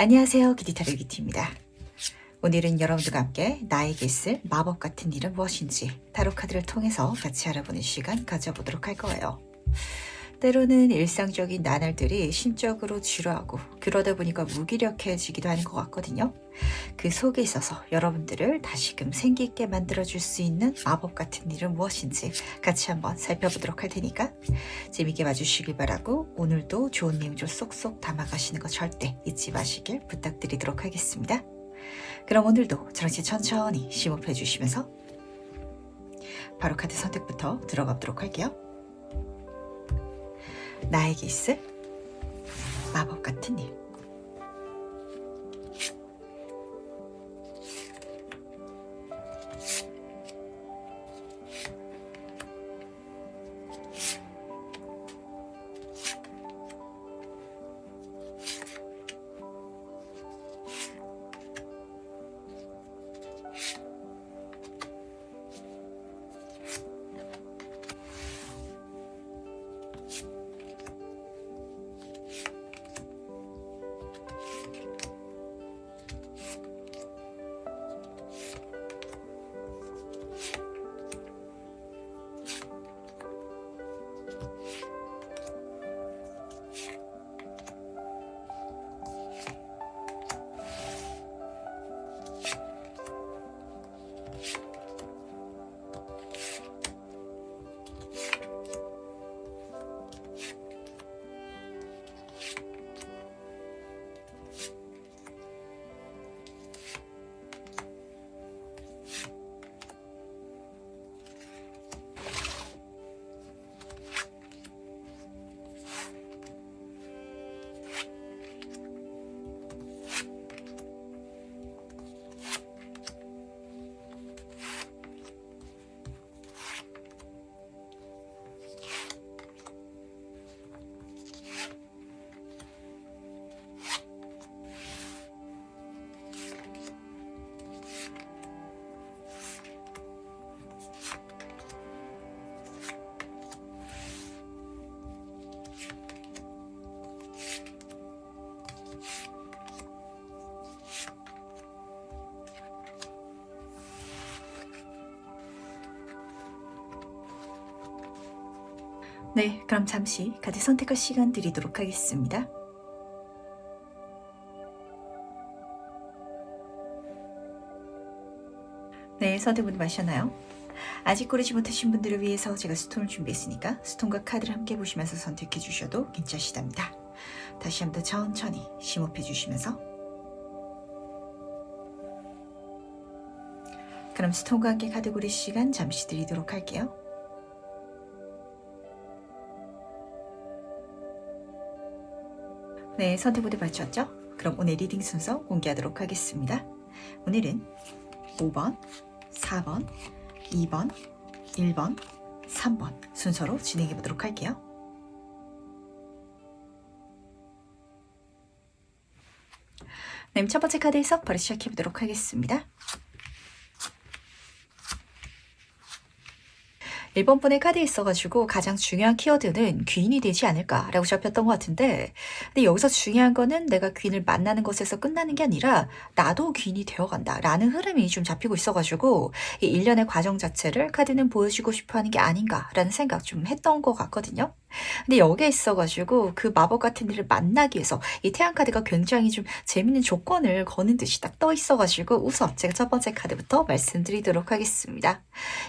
안녕하세요. 기디타르 기티입니다. 오늘은 여러분들과 함께 나에게 있을 마법 같은 일은 무엇인지 타로 카드를 통해서 같이 알아보는 시간 가져보도록 할 거예요. 때로는 일상적인 나날들이 심적으로 지루하고 그러다 보니까 무기력해지기도 하는 것 같거든요. 그 속에 있어서 여러분들을 다시금 생기 있게 만들어줄 수 있는 마법 같은 일은 무엇인지 같이 한번 살펴보도록 할 테니까 재밌게 봐주시길 바라고 오늘도 좋은 내용 좀 쏙쏙 담아가시는 거 절대 잊지 마시길 부탁드리도록 하겠습니다. 그럼 오늘도 저랑 천천히 심호흡해 주시면서 바로 카드 선택부터 들어가 보도록 할게요. 나에게 있을 마법 같은 일. 네, 그럼 잠시 카드 선택할 시간 드리도록 하겠습니다. 네, 선택 모두 마셨나요? 아직 고르지 못하신 분들을 위해서 제가 스톤을 준비했으니까 스톤과 카드를 함께 보시면서 선택해 주셔도 괜찮으시답니다. 다시 한번 더 천천히 심호흡해 주시면서 그럼 스톤과 함께 카드 고를 시간 잠시 드리도록 할게요. 네, 선택 모두 마쳤죠? 그럼 오늘 리딩 순서 공개하도록 하겠습니다. 오늘은 5번, 4번, 2번, 1번, 3번 순서로 진행해 보도록 할게요. 네, 첫 번째 카드에서 바로 시작해 보도록 하겠습니다. 1번 분의 카드에 있어가지고 가장 중요한 키워드는 귀인이 되지 않을까라고 잡혔던 것 같은데 근데 여기서 중요한 거는 내가 귀인을 만나는 것에서 끝나는 게 아니라 나도 귀인이 되어간다라는 흐름이 좀 잡히고 있어가지고 이 일련의 과정 자체를 카드는 보여주고 싶어하는 게 아닌가라는 생각 좀 했던 것 같거든요. 근데 여기에 있어가지고 그 마법 같은 일을 만나기 위해서 이 태양 카드가 굉장히 좀 재밌는 조건을 거는 듯이 딱 떠 있어가지고 우선 제가 첫 번째 카드부터 말씀드리도록 하겠습니다.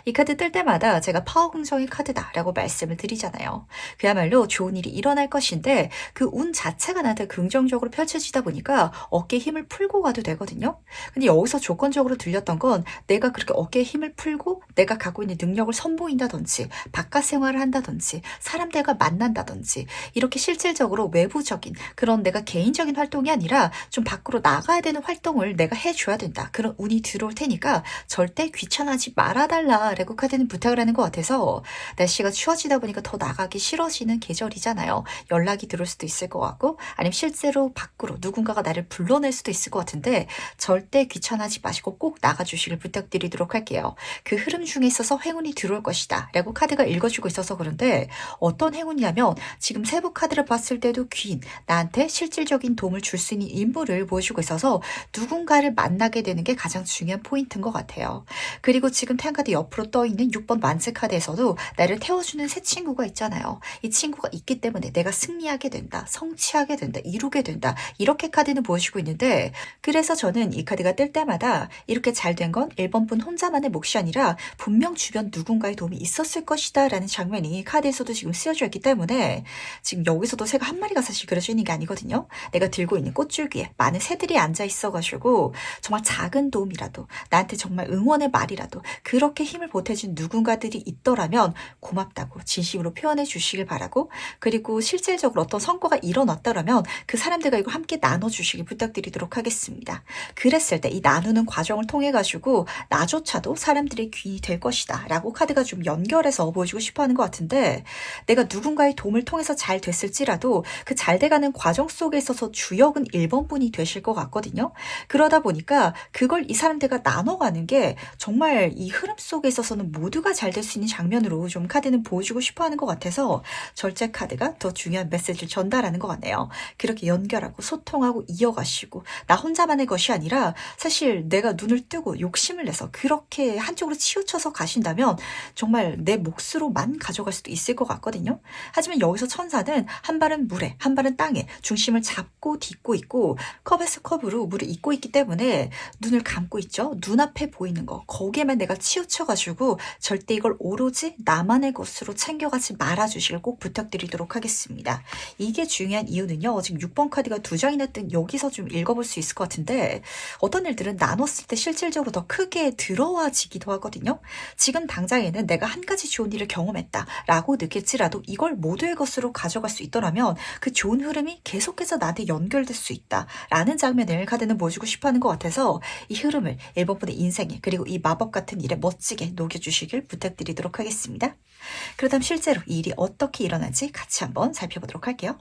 이 카드 뜰 때마다 제가 파워 긍정의 카드다라고 말씀을 드리잖아요. 그야말로 좋은 일이 일어날 것인데 그 운 자체가 나한테 긍정적으로 펼쳐지다 보니까 어깨에 힘을 풀고 가도 되거든요. 근데 여기서 조건적으로 들렸던 건 내가 그렇게 어깨에 힘을 풀고 내가 갖고 있는 능력을 선보인다든지 바깥 생활을 한다든지 사람들과 만난다든지 이렇게 실질적으로 외부적인 그런 내가 개인적인 활동이 아니라 좀 밖으로 나가야 되는 활동을 내가 해줘야 된다. 그런 운이 들어올 테니까 절대 귀찮아하지 말아달라라고 카드는 부탁을 하는 것 같아서 날씨가 추워지다 보니까 더 나가기 싫어지는 계절이잖아요. 연락이 들어올 수도 있을 것 같고 아니면 실제로 밖으로 누군가가 나를 불러낼 수도 있을 것 같은데 절대 귀찮아하지 마시고 꼭 나가주시길 부탁드리도록 할게요. 그 흐름 중에 있어서 행운이 들어올 것이다 라고 카드가 읽어주고 있어서 그런데 어떤 행운이냐면 지금 세부 카드를 봤을 때도 귀인, 나한테 실질적인 도움을 줄 수 있는 인물을 보여주고 있어서 누군가를 만나게 되는 게 가장 중요한 포인트인 것 같아요. 그리고 지금 태양카드 옆으로 떠있는 6번 만세 카드에서도 나를 태워주는 새 친구가 있잖아요. 이 친구가 있기 때문에 내가 승리하게 된다, 성취하게 된다, 이루게 된다, 이렇게 카드는 보여주고 있는데, 그래서 저는 이 카드가 뜰 때마다 이렇게 잘 된 건 1번 분 혼자만의 몫이 아니라 분명 주변 누군가의 도움이 있었을 것이다 라는 장면이 카드에서도 지금 쓰여져 있기 때문에, 지금 여기서도 새가 한 마리가 사실 그려져 있는 게 아니거든요. 내가 들고 있는 꽃줄기에 많은 새들이 앉아 있어가지고 정말 작은 도움이라도, 나한테 정말 응원의 말이라도 그렇게 힘을 보태준 누군가들이 있더라면 고맙다고 진심으로 표현해 주시길 바라고, 그리고 실질적으로 어떤 성과가 일어났더라면 그 사람들과 이걸 함께 나눠주시길 부탁드리도록 하겠습니다. 그랬을 때 이 나누는 과정을 통해 가지고 나조차도 사람들의 귀인이 될 것이다 라고 카드가 좀 연결해서 보여주고 싶어 하는 것 같은데, 내가 누군가의 도움을 통해서 잘 됐을지라도 그 잘 돼가는 과정 속에 있어서 주역은 1번 분이 되실 것 같거든요. 그러다 보니까 그걸 이 사람들과 나눠가는 게 정말 이 흐름 속에 있어서는 모두가 잘 될 수 있는 장면으로 좀 카드는 보여주고 싶어 하는 것 같아서 절제 카드가 더 중요한 메시지를 전달하는 것 같네요. 그렇게 연결하고 소통하고 이어가시고, 나 혼자만의 것이 아니라 사실 내가 눈을 뜨고 욕심을 내서 그렇게 한쪽으로 치우쳐서 가신다면 정말 내 몫으로만 가져갈 수도 있을 것 같거든요. 하지만 여기서 천사는 한 발은 물에 한 발은 땅에 중심을 잡고 딛고 있고, 컵에서 컵으로 물을 잇고 있기 때문에 눈을 감고 있죠. 눈앞에 보이는 거 거기에만 내가 치우쳐가지고 절대 이걸 오로지 나만의 것으로 챙겨가지 말아주시길 꼭 부탁드리도록 하겠습니다. 이게 중요한 이유는요, 지금 6번 카드가 2장이나 뜬 여기서 좀 읽어볼 수 있을 것 같은데, 어떤 일들은 나눴을 때 실질적으로 더 크게 들어와지기도 하거든요. 지금 당장에는 내가 한 가지 좋은 일을 경험했다 라고 느낄지라도 이걸 모두의 것으로 가져갈 수 있더라면 그 좋은 흐름이 계속해서 나한테 연결될 수 있다 라는 장면을 카드는 보여주고 싶어하는 것 같아서, 이 흐름을 1번 분의 인생에 그리고 이 마법 같은 일에 멋지게 녹여주시길 부탁드리도록 하겠습니다. 그렇다면 실제로 이 일이 어떻게 일어나지 같이 한번 살펴보도록 할게요.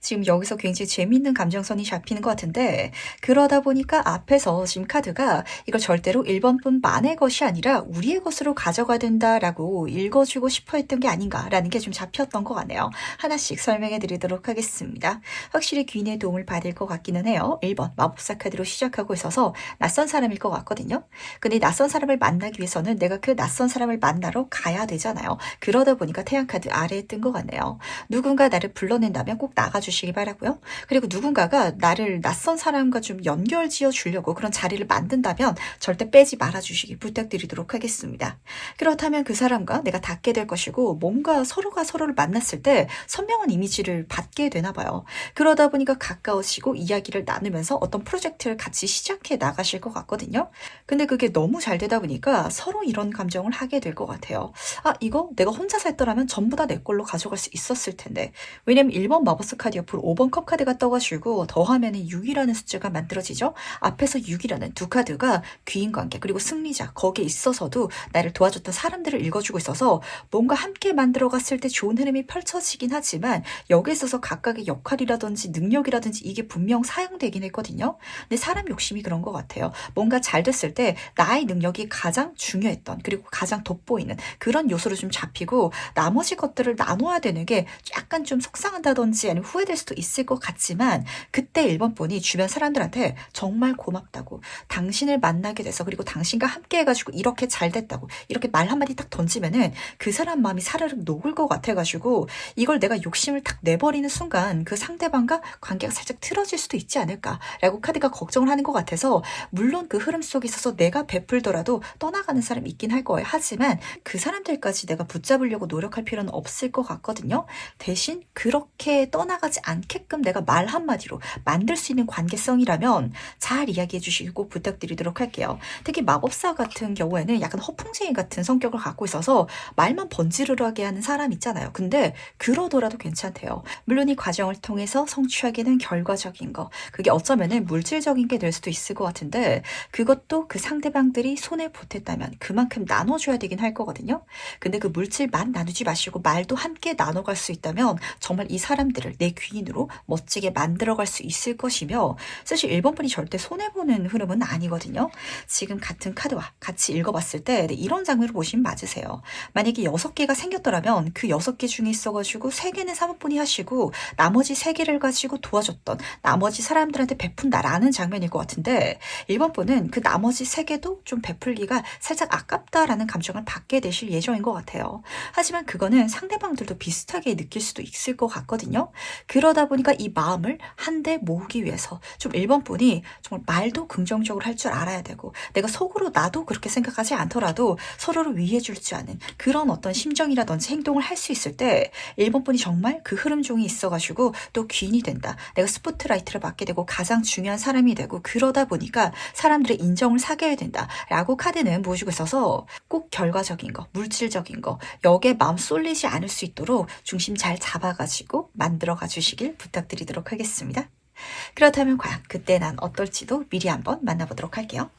지금 여기서 굉장히 재미있는 감정선이 잡히는 것 같은데, 그러다 보니까 앞에서 지금 카드가 이걸 절대로 1번 분만의 것이 아니라 우리의 것으로 가져가야 된다라고 읽어주고 싶어 했던 게 아닌가라는 게 좀 잡혔던 것 같네요. 하나씩 설명해 드리도록 하겠습니다. 확실히 귀인의 도움을 받을 것 같기는 해요. 1번 마법사 카드로 시작하고 있어서 낯선 사람일 것 같거든요. 근데 낯선 사람을 만나기 위해서는 내가 그 낯선 사람을 만나러 가야 되잖아요. 그러다 보니까 태양 카드 아래에 뜬 것 같네요. 누군가 나를 불러낸다면 꼭 나가주시기 바라고요. 그리고 누군가가 나를 낯선 사람과 좀 연결지어 주려고 그런 자리를 만든다면 절대 빼지 말아주시기 부탁드리도록 하겠습니다. 그렇다면 그 사람과 내가 닿게 될 것이고, 뭔가 서로가 서로를 만났을 때 선명한 이미지를 받게 되나 봐요. 그러다 보니까 가까워지고 이야기를 나누면서 어떤 프로젝트를 같이 시작해 나가실 것 같거든요. 근데 그게 너무 잘 되다 보니까 서로 이런 감정을 하게 될 것 같아요. 아, 이거 내가 혼자 살더라면 전부 다 내 걸로 가져갈 수 있었을 텐데. 왜냐면 1번 마법스 카드 옆으로 5번 컵 카드가 떠가지고 더하면 6이라는 숫자가 만들어지죠. 앞에서 6이라는 두 카드가 귀인 관계 그리고 승리자, 거기에 있어서도 나를 도와줬던 사람들을 읽어주고 있어서 뭔가 함께 만들어갔을 때 좋은 흐름이 펼쳐지긴 하지만, 여기에 있어서 각각의 역할이라든지 능력이라든지 이게 분명 사용되긴 했거든요. 근데 사람 욕심이 그런 것 같아요. 뭔가 잘 됐을 때 나의 능력이 가장 중요했던, 그리고 가장 돋보이는 그런 요소로 좀 잡히고, 나머지 것들을 나눠야 되는 게 약간 좀 속상하다든지 아니면 후회될 수도 있을 것 같지만, 그때 1번 분이 주변 사람들한테 정말 고맙다고, 당신을 만나게 돼서 그리고 당신과 함께 해가지고 이렇게 잘 됐다고 이렇게 말 한마디 딱 던지면은 그 사람 마음이 사르륵 녹을 것 같아가지고, 이걸 내가 욕심을 딱 내버리는 순간 그 상대방과 관계가 살짝 틀어질 수도 있지 않을까라고 카드가 걱정을 하는 것 같아서, 물론 그 흐름 속에 있어서 내가 베풀더라도 떠나가는 사람이 있긴 할 거예요. 하지만 그 사람들까지 내가 붙잡으려고 노력할 필요는 없을 것 같거든요. 대신 그렇게 떠나가지 않게끔 내가 말 한마디로 만들 수 있는 관계성이라면 잘 이야기해 주시기 꼭 부탁드리도록 할게요. 특히 마법사 같은 경우에는 약간 허풍쟁이 같은 성격을 갖고 있어서 말만 번지르르하게 하는 사람 있잖아요. 근데 그러더라도 괜찮대요. 물론 이 과정을 통해서 성취하기는 결과적인 거, 그게 어쩌면은 물질적인 게 될 수도 있을 것 같은데, 그것도 그 상대방들이 손에 보탰다면 그만큼 나눠줘야 되긴 할 거거든요. 근데 그 물질만 나누지 마시고 말도 함께 나눠갈 수 있다면 정말 이 사람들을 내 귀 귀인으로 멋지게 만들어갈 수 있을 것이며 사실 1번 분이 절대 손해보는 흐름은 아니거든요. 지금 같은 카드와 같이 읽어봤을 때 이런 장면을 보시면 맞으세요. 만약에 6개가 생겼더라면 그 6개 중에 있어가지고 3개는 사모분이 하시고 나머지 3개를 가지고 도와줬던 나머지 사람들한테 베푼다라는 장면일 것 같은데 1번 분은 그 나머지 3개도 좀 베풀기가 살짝 아깝다라는 감정을 받게 되실 예정인 것 같아요. 하지만 그거는 상대방들도 비슷하게 느낄 수도 있을 것 같거든요. 그러다 보니까 이 마음을 한데 모으기 위해서 좀 1번 분이 정말 말도 긍정적으로 할 줄 알아야 되고 내가 속으로 나도 그렇게 생각하지 않더라도 서로를 위해 줄 줄 아는 그런 어떤 심정이라든지 행동을 할 수 있을 때 1번 분이 정말 그 흐름 중에 있어가지고 또 귀인이 된다. 내가 스포트라이트를 받게 되고 가장 중요한 사람이 되고 그러다 보니까 사람들의 인정을 사게 된다. 라고 카드는 보여주고 있어서 꼭 결과적인 거, 물질적인 거 여기에 마음 쏠리지 않을 수 있도록 중심 잘 잡아가지고 만들어가 주시길 부탁드리도록 하겠습니다. 그렇다면 과연 그때 난 어떨지도 미리 한번 만나보도록 할게요.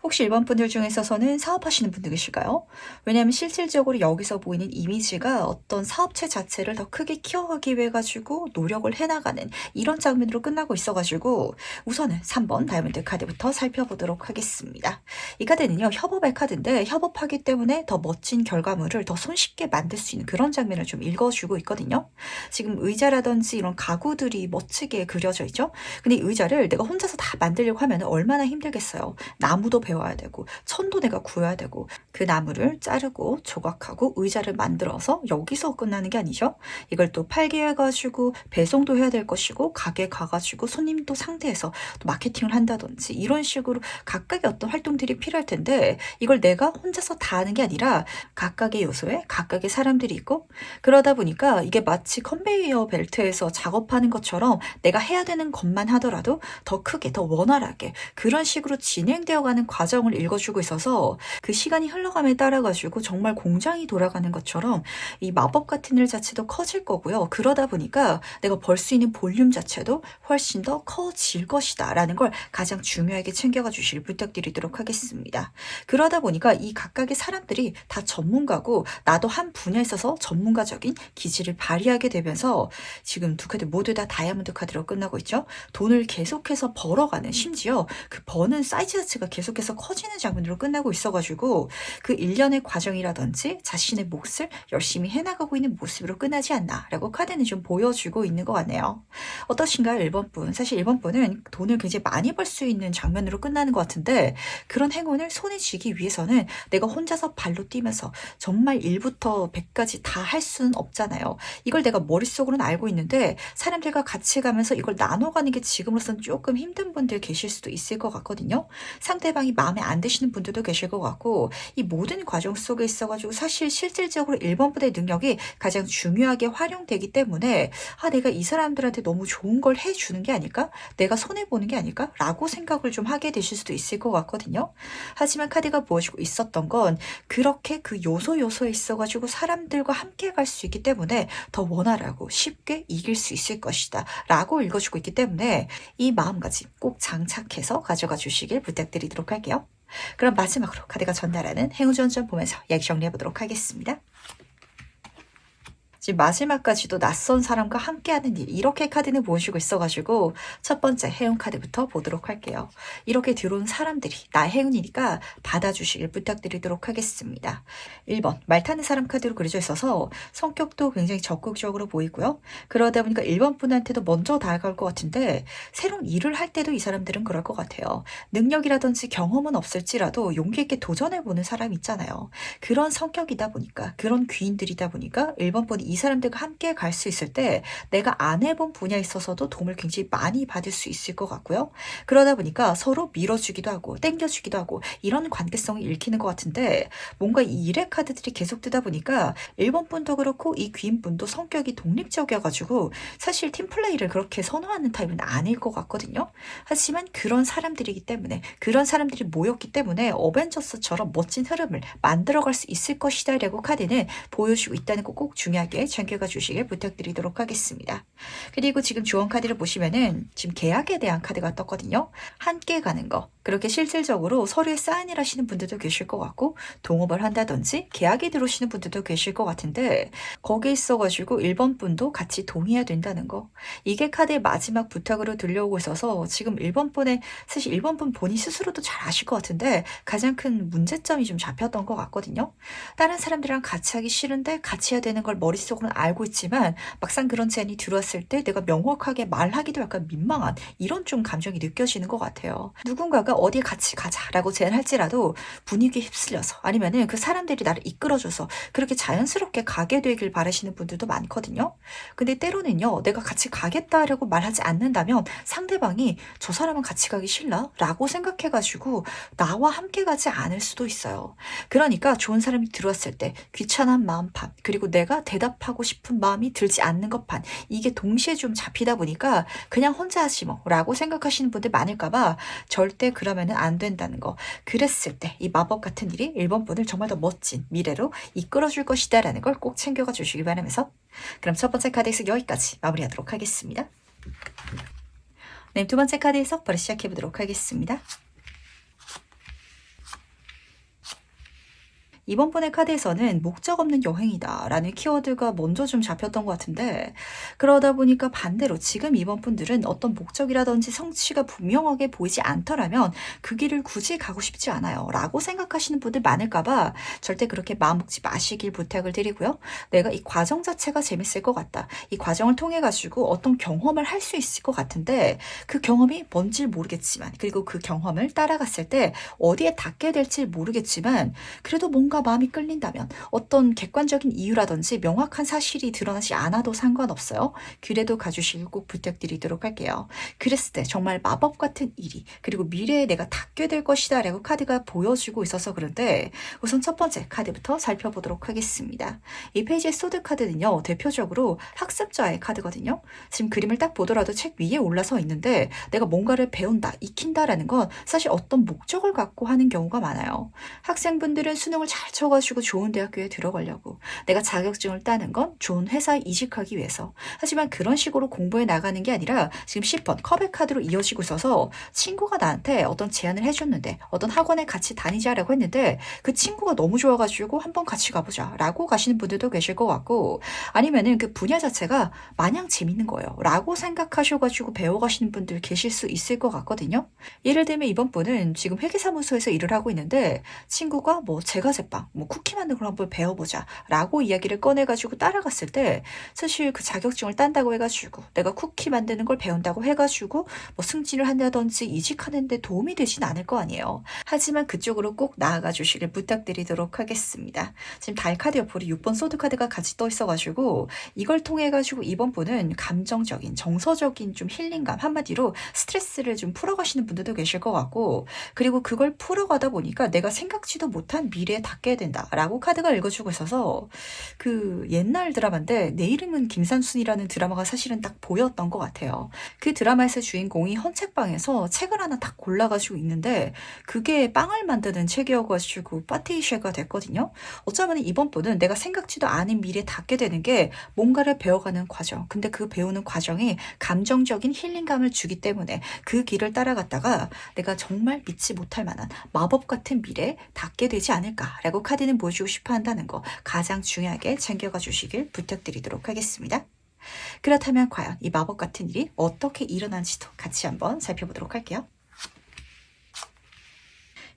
혹시 1번 분들 중에서는 사업하시는 분들 계실까요? 왜냐하면 실질적으로 여기서 보이는 이미지가 어떤 사업체 자체를 더 크게 키워가기 위해 가지고 노력을 해나가는 이런 장면으로 끝나고 있어가지고 우선은 3번 다이아몬드 카드부터 살펴보도록 하겠습니다. 이 카드는요 협업의 카드인데 협업하기 때문에 더 멋진 결과물을 더 손쉽게 만들 수 있는 그런 장면을 좀 읽어주고 있거든요. 지금 의자라든지 이런 가구들이 멋지게 그려져 있죠. 근데 이 의자를 내가 혼자서 다 만들려고 하면 얼마나 힘들겠어요. 나무도 배워야 되고 천도 내가 구해야 되고 그 나무를 자르고 조각하고 의자를 만들어서 여기서 끝나는 게 아니죠. 이걸 또 팔게 해가지고 배송도 해야 될 것이고 가게 가가지고 손님도 상대해서 또 마케팅을 한다든지 이런 식으로 각각의 어떤 활동들이 필요할 텐데 이걸 내가 혼자서 다 하는 게 아니라 각각의 요소에 각각의 사람들이 있고 그러다 보니까 이게 마치 컨베이어 벨트에서 작업하는 것처럼 내가 해야 되는 것만 하더라도 더 크게 더 원활하게 그런 식으로 진행되어가는 과정을 읽어주고 있어서 그 시간이 흘러감에 따라 가지고 정말 공장이 돌아가는 것처럼 이 마법 같은 일 자체도 커질 거고요. 그러다 보니까 내가 벌 수 있는 볼륨 자체도 훨씬 더 커질 것이다 라는 걸 가장 중요하게 챙겨가 주시길 부탁드리도록 하겠습니다. 그러다 보니까 이 각각의 사람들이 다 전문가고 나도 한 분야에 있어서 전문가적인 기질을 발휘하게 되면서 지금 두 카드 모두 다 다이아몬드 카드로 끝나고 있죠. 돈을 계속해서 벌어가는 심지어 그 버는 사이즈 자체가 계속해서 커지는 장면으로 끝나고 있어가지고 그 일련의 과정이라든지 자신의 몫을 열심히 해나가고 있는 모습으로 끝나지 않나 라고 카드는 좀 보여주고 있는 것 같네요. 어떠신가요? 1번 분. 사실 1번 분은 돈을 굉장히 많이 벌 수 있는 장면으로 끝나는 것 같은데 그런 행운을 손에 쥐기 위해서는 내가 혼자서 발로 뛰면서 정말 1부터 100까지 다 할 수는 없잖아요. 이걸 내가 머릿속으로는 알고 있는데 사람들과 같이 가면서 이걸 나눠가는 게 지금으로선 조금 힘든 분들 계실 수도 있을 것 같거든요. 상대방이 마음에 안 드시는 분들도 계실 것 같고 이 모든 과정 속에 있어가지고 사실 실질적으로 1번 분의 능력이 가장 중요하게 활용되기 때문에 내가 이 사람들한테 너무 좋은 걸 해주는 게 아닐까? 내가 손해보는 게 아닐까? 라고 생각을 좀 하게 되실 수도 있을 것 같거든요. 하지만 카드가 보여주고 있었던 건 그렇게 그 요소에 있어가지고 사람들과 함께 갈 수 있기 때문에 더 원활하고 쉽게 이길 수 있을 것이다 라고 읽어주고 있기 때문에 이 마음가짐 꼭 장착해서 가져가 주시길 부탁드리도록 할게요. 그럼 마지막으로 카드가 전달하는 행운전전 보면서 이야기 정리해보도록 하겠습니다. 지금 마지막까지도 낯선 사람과 함께하는 일 이렇게 카드는 보여주고 있어가지고 첫 번째 행운 카드부터 보도록 할게요. 이렇게 들어온 사람들이 나의 행운이니까 받아주시길 부탁드리도록 하겠습니다. 1번 말 타는 사람 카드로 그려져 있어서 성격도 굉장히 적극적으로 보이고요. 그러다 보니까 1번 분한테도 먼저 다가갈 것 같은데 새로운 일을 할 때도 이 사람들은 그럴 것 같아요. 능력이라든지 경험은 없을지라도 용기 있게 도전해보는 사람 있잖아요. 그런 성격이다 보니까 그런 귀인들이다 보니까 1번 분이 이 사람들과 함께 갈 수 있을 때 내가 안 해본 분야에 있어서도 도움을 굉장히 많이 받을 수 있을 것 같고요. 그러다 보니까 서로 밀어주기도 하고 땡겨주기도 하고 이런 관계성이 읽히는 것 같은데 뭔가 이 일의 카드들이 계속 뜨다 보니까 1번 분도 그렇고 이 귀인 분도 성격이 독립적이어가지고 사실 팀플레이를 그렇게 선호하는 타입은 아닐 것 같거든요. 하지만 그런 사람들이기 때문에 그런 사람들이 모였기 때문에 어벤져스처럼 멋진 흐름을 만들어갈 수 있을 것이다 라고 카드는 보여주고 있다는 거 꼭 중요하게 중요하게 챙겨가 주시길 부탁드리도록 하겠습니다. 그리고 지금 조언 카드를 보시면은 지금 계약에 대한 카드가 떴거든요. 함께 가는 거. 그렇게 실질적으로 서류에 사인을 하시는 분들도 계실 것 같고 동업을 한다든지 계약에 들어오시는 분들도 계실 것 같은데 거기에 있어가지고 1번 분도 같이 동의해야 된다는 거. 이게 카드의 마지막 부탁으로 들려오고 있어서 지금 1번 분의 사실 1번 분 본인 스스로도 잘 아실 것 같은데 가장 큰 문제점이 좀 잡혔던 것 같거든요. 다른 사람들이랑 같이 하기 싫은데 같이 해야 되는 걸 머릿속으로는 알고 있지만 막상 그런 제안이 들어왔을 때 내가 명확하게 말하기도 약간 민망한 이런 좀 감정이 느껴지는 것 같아요. 누군가가 어디 같이 가자라고 제안할지라도 분위기에 휩쓸려서 아니면은 그 사람들이 나를 이끌어줘서 그렇게 자연스럽게 가게 되길 바라시는 분들도 많거든요. 근데 때로는요, 내가 같이 가겠다라고 말하지 않는다면 상대방이 저 사람은 같이 가기 싫나? 라고 생각해가지고 나와 함께 가지 않을 수도 있어요. 그러니까 좋은 사람이 들어왔을 때 귀찮은 마음 반, 그리고 내가 대답하고 싶은 마음이 들지 않는 것 반, 이게 동시에 좀 잡히다 보니까 그냥 혼자 하지 뭐 라고 생각하시는 분들 많을까봐 절대 그러면은 안 된다는 거. 그랬을 때 이 마법 같은 일이 1번 분을 정말 더 멋진 미래로 이끌어줄 것이다 라는 걸 꼭 챙겨가 주시기 바라면서 그럼 첫 번째 카드에서 여기까지 마무리하도록 하겠습니다. 네, 두 번째 카드에서 바로 시작해보도록 하겠습니다. 이번 번의 카드에서는 목적 없는 여행이다 라는 키워드가 먼저 좀 잡혔던 것 같은데 그러다 보니까 반대로 지금 이번 분들은 어떤 목적이라든지 성취가 분명하게 보이지 않더라면 그 길을 굳이 가고 싶지 않아요 라고 생각하시는 분들 많을까봐 절대 그렇게 마음먹지 마시길 부탁을 드리고요. 내가 이 과정 자체가 재밌을 것 같다. 이 과정을 통해 가지고 어떤 경험을 할 수 있을 것 같은데 그 경험이 뭔지 모르겠지만 그리고 그 경험을 따라갔을 때 어디에 닿게 될지 모르겠지만 그래도 뭔가 마음이 끌린다면 어떤 객관적인 이유라든지 명확한 사실이 드러나지 않아도 상관없어요. 그래도 가주시길 꼭 부탁드리도록 할게요. 그랬을 때 정말 마법 같은 일이 그리고 미래에 내가 닿게 될 것이다 라고 카드가 보여주고 있어서 그런데 우선 첫 번째 카드부터 살펴보도록 하겠습니다. 이 페이지의 소드 카드는요. 대표적으로 학습자의 카드거든요. 지금 그림을 딱 보더라도 책 위에 올라서 있는데 내가 뭔가를 배운다, 익힌다라는 건 사실 어떤 목적을 갖고 하는 경우가 많아요. 학생분들은 수능을 잘 쳐가지고 좋은 대학교에 들어가려고 내가 자격증을 따는 건 좋은 회사에 이직하기 위해서 하지만 그런 식으로 공부해 나가는 게 아니라 지금 10번 컵의 카드로 이어지고 있어서 친구가 나한테 어떤 제안을 해줬는데 어떤 학원에 같이 다니자라고 했는데 그 친구가 너무 좋아가지고 한번 같이 가보자 라고 가시는 분들도 계실 것 같고 아니면은 그 분야 자체가 마냥 재밌는 거예요 라고 생각하셔가지고 배워가시는 분들 계실 수 있을 것 같거든요. 예를 들면 이번 분은 지금 회계사무소에서 일을 하고 있는데 친구가 뭐 제과제빵 뭐 쿠키 만드는 걸 한번 배워보자 라고 이야기를 꺼내가지고 따라갔을 때 사실 그 자격증을 딴다고 해가지고 내가 쿠키 만드는 걸 배운다고 해가지고 뭐 승진을 한다든지 이직하는 데 도움이 되진 않을 거 아니에요. 하지만 그쪽으로 꼭 나아가 주시길 부탁드리도록 하겠습니다. 지금 달 카드 옆으로 6번 소드 카드가 같이 떠 있어가지고 이걸 통해 가지고 이번 분은 감정적인 정서적인 좀 힐링감 한마디로 스트레스를 좀 풀어가시는 분들도 계실 것 같고 그리고 그걸 풀어가다 보니까 내가 생각지도 못한 미래에 닿게 된다라고 카드가 읽어주고 있어서 그 옛날 드라마인데 내 이름은 김산순이라는 드라마가 사실은 딱 보였던 것 같아요. 그 드라마에서 주인공이 헌책방에서 책을 하나 딱 골라가지고 있는데 그게 빵을 만드는 책이어가지고 파티쉐가 됐거든요. 어쩌면 이번 분은 내가 생각지도 않은 미래에 닿게 되는 게 뭔가를 배워가는 과정. 근데 그 배우는 과정이 감정적인 힐링감을 주기 때문에 그 길을 따라갔다가 내가 정말 믿지 못할 만한 마법 같은 미래에 닿게 되지 않을까라고 카드는 보여주고 싶어 한다는 거 가장 중요하게 챙겨가 주시길 부탁드리도록 하겠습니다. 그렇다면 과연 이 마법 같은 일이 어떻게 일어난지도 같이 한번 살펴보도록 할게요.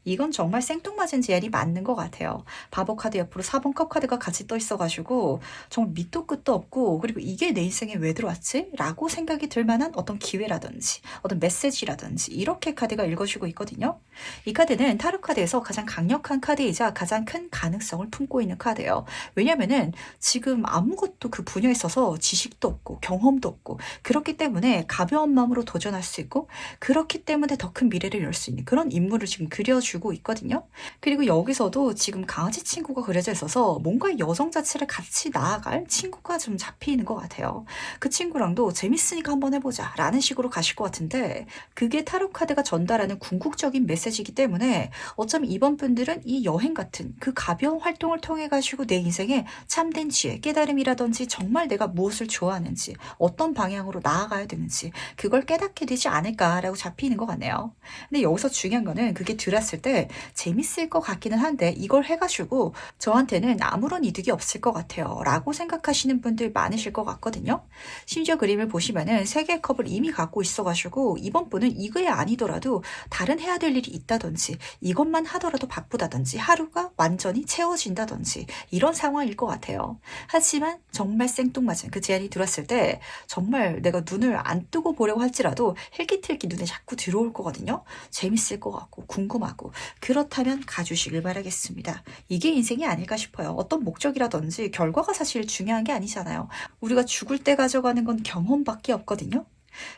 이건 정말 생뚱맞은 제안이 맞는 것 같아요. 바보 카드 옆으로 4번 컵 카드가 같이 떠 있어가지고 정말 밑도 끝도 없고 그리고 이게 내 인생에 왜 들어왔지? 라고 생각이 들 만한 어떤 기회라든지 어떤 메시지라든지 이렇게 카드가 읽어주고 있거든요. 이 카드는 타로 카드에서 가장 강력한 카드이자 가장 큰 가능성을 품고 있는 카드예요. 왜냐면은 지금 아무것도 그 분야에 있어서 지식도 없고 경험도 없고 그렇기 때문에 가벼운 마음으로 도전할 수 있고 그렇기 때문에 더 큰 미래를 열 수 있는 그런 인물을 지금 그려주 주고 있거든요. 그리고 여기서도 지금 강아지 친구가 그려져 있어서 뭔가 여정 자체를 같이 나아갈 친구가 좀 잡히는 것 같아요. 그 친구랑도 재밌으니까 한번 해보자 라는 식으로 가실 것 같은데, 그게 타로 카드가 전달하는 궁극적인 메시지이기 때문에 어쩌면 이번 분들은 이 여행 같은 그 가벼운 활동을 통해 가지고 내 인생에 참된 지혜, 깨달음이라든지 정말 내가 무엇을 좋아하는지, 어떤 방향으로 나아가야 되는지 그걸 깨닫게 되지 않을까라고 잡히는 것 같네요. 근데 여기서 중요한 거는 그게 들었을 때 재밌을 것 같기는 한데, 이걸 해가지고 저한테는 아무런 이득이 없을 것 같아요 라고 생각하시는 분들 많으실 것 같거든요. 심지어 그림을 보시면은 세 개의 컵을 이미 갖고 있어가지고 이번 분은 이거에 아니더라도 다른 해야 될 일이 있다든지, 이것만 하더라도 바쁘다든지, 하루가 완전히 채워진다든지 이런 상황일 것 같아요. 하지만 정말 생뚱맞은 그 제안이 들었을 때 정말 내가 눈을 안 뜨고 보려고 할지라도 힐깃힐깃 눈에 자꾸 들어올 거거든요. 재밌을 것 같고 궁금하고, 그렇다면 가주시길 바라겠습니다. 이게 인생이 아닐까 싶어요. 어떤 목적이라든지 결과가 사실 중요한 게 아니잖아요. 우리가 죽을 때 가져가는 건 경험밖에 없거든요.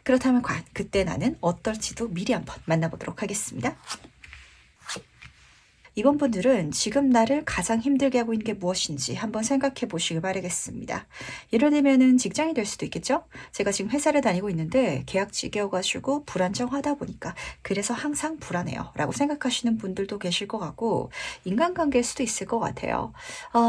그렇다면 과연 그때 나는 어떨지도 미리 한번 만나보도록 하겠습니다. 이번 분들은 지금 나를 가장 힘들게 하고 있는 게 무엇인지 한번 생각해 보시길 바라겠습니다. 예를 들면은 직장이 될 수도 있겠죠? 제가 지금 회사를 다니고 있는데 계약직이어가지고 불안정하다 보니까 그래서 항상 불안해요 라고 생각하시는 분들도 계실 것 같고, 인간관계일 수도 있을 것 같아요.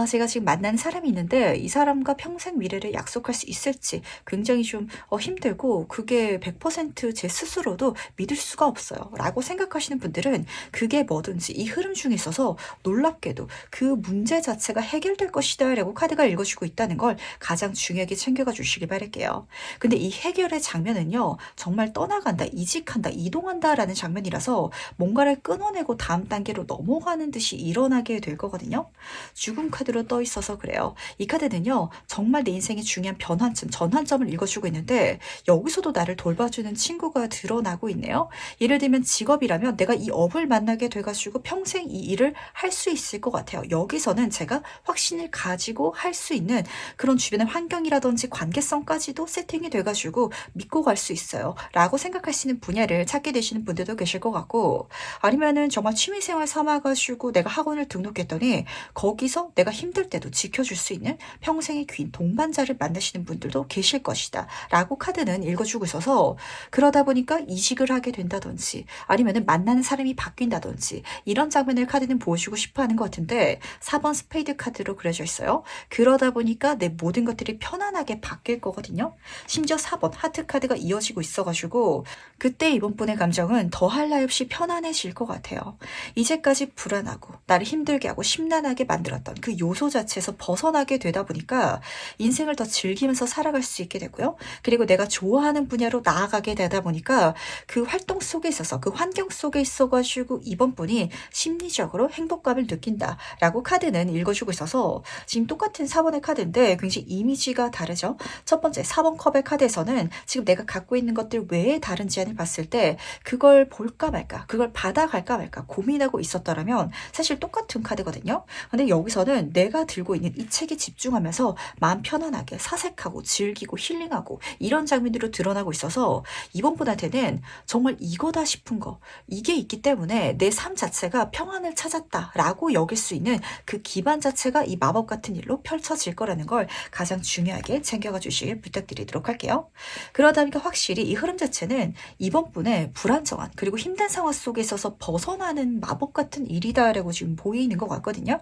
제가 지금 만나는 사람이 있는데 이 사람과 평생 미래를 약속할 수 있을지 굉장히 좀 힘들고, 그게 100%제 스스로도 믿을 수가 없어요 라고 생각하시는 분들은 그게 뭐든지 이 흐름 중에 있어서 놀랍게도 그 문제 자체가 해결될 것이다 라고 카드가 읽어주고 있다는 걸 가장 중요하게 챙겨가 주시길 바랄게요. 근데 이 해결의 장면은요, 정말 떠나간다, 이직한다, 이동한다 라는 장면이라서 뭔가를 끊어내고 다음 단계로 넘어가는 듯이 일어나게 될 거거든요. 죽음 카드로 떠 있어서 그래요. 이 카드는요, 정말 내 인생의 중요한 변환점, 전환점을 읽어주고 있는데 여기서도 나를 돌봐주는 친구가 드러나고 있네요. 예를 들면 직업이라면 내가 이 업을 만나게 돼가지고 평생 이 일을 할 수 있을 것 같아요. 여기서는 제가 확신을 가지고 할 수 있는 그런 주변의 환경이라든지 관계성까지도 세팅이 돼가지고 믿고 갈 수 있어요 라고 생각하시는 분야를 찾게 되시는 분들도 계실 것 같고, 아니면은 정말 취미생활 삼아가지고 내가 학원을 등록했더니 거기서 내가 힘들 때도 지켜줄 수 있는 평생의 긴 동반자를 만나시는 분들도 계실 것이다 라고 카드는 읽어주고 있어서, 그러다 보니까 이직을 하게 된다든지 아니면은 만나는 사람이 바뀐다든지 이런 장면을 카드는 보여주고 싶어 하는 것 같은데, 4번 스페이드 카드로 그려져 있어요. 그러다 보니까 내 모든 것들이 편안하게 바뀔 거거든요. 심지어 4번 하트 카드가 이어지고 있어가지고 그때 이번 분의 감정은 더할 나위 없이 편안해질 것 같아요. 이제까지 불안하고 나를 힘들게 하고 심란하게 만들었던 그 요소 자체에서 벗어나게 되다 보니까 인생을 더 즐기면서 살아갈 수 있게 되고요. 그리고 내가 좋아하는 분야로 나아가게 되다 보니까 그 활동 속에 있어서, 그 환경 속에 있어가지고 이번 분이 심리적으로 행복감을 느낀다라고 카드는 읽어주고 있어서, 지금 똑같은 4번의 카드인데 굉장히 이미지가 다르죠. 첫 번째 4번 컵의 카드에서는 지금 내가 갖고 있는 것들 외에 다른 제안을 봤을 때 그걸 볼까 말까, 그걸 받아갈까 말까 고민하고 있었더라면 사실 똑같은 카드거든요. 근데 여기서는 내가 들고 있는 이 책에 집중하면서 마음 편안하게 사색하고 즐기고 힐링하고 이런 장면으로 드러나고 있어서 이번 분한테는 정말 이거다 싶은 거, 이게 있기 때문에 내 삶 자체가 평안을 찾았다라고 여길 수 있는 그 기반 자체가 이 마법 같은 일로 펼쳐질 거라는 걸 가장 중요하게 챙겨가 주시길 부탁드리도록 할게요. 그러다 보니까 확실히 이 흐름 자체는 이번 분의 불안정한 그리고 힘든 상황 속에 있어서 벗어나는 마법 같은 일이다라고 지금 보이는 것 같거든요.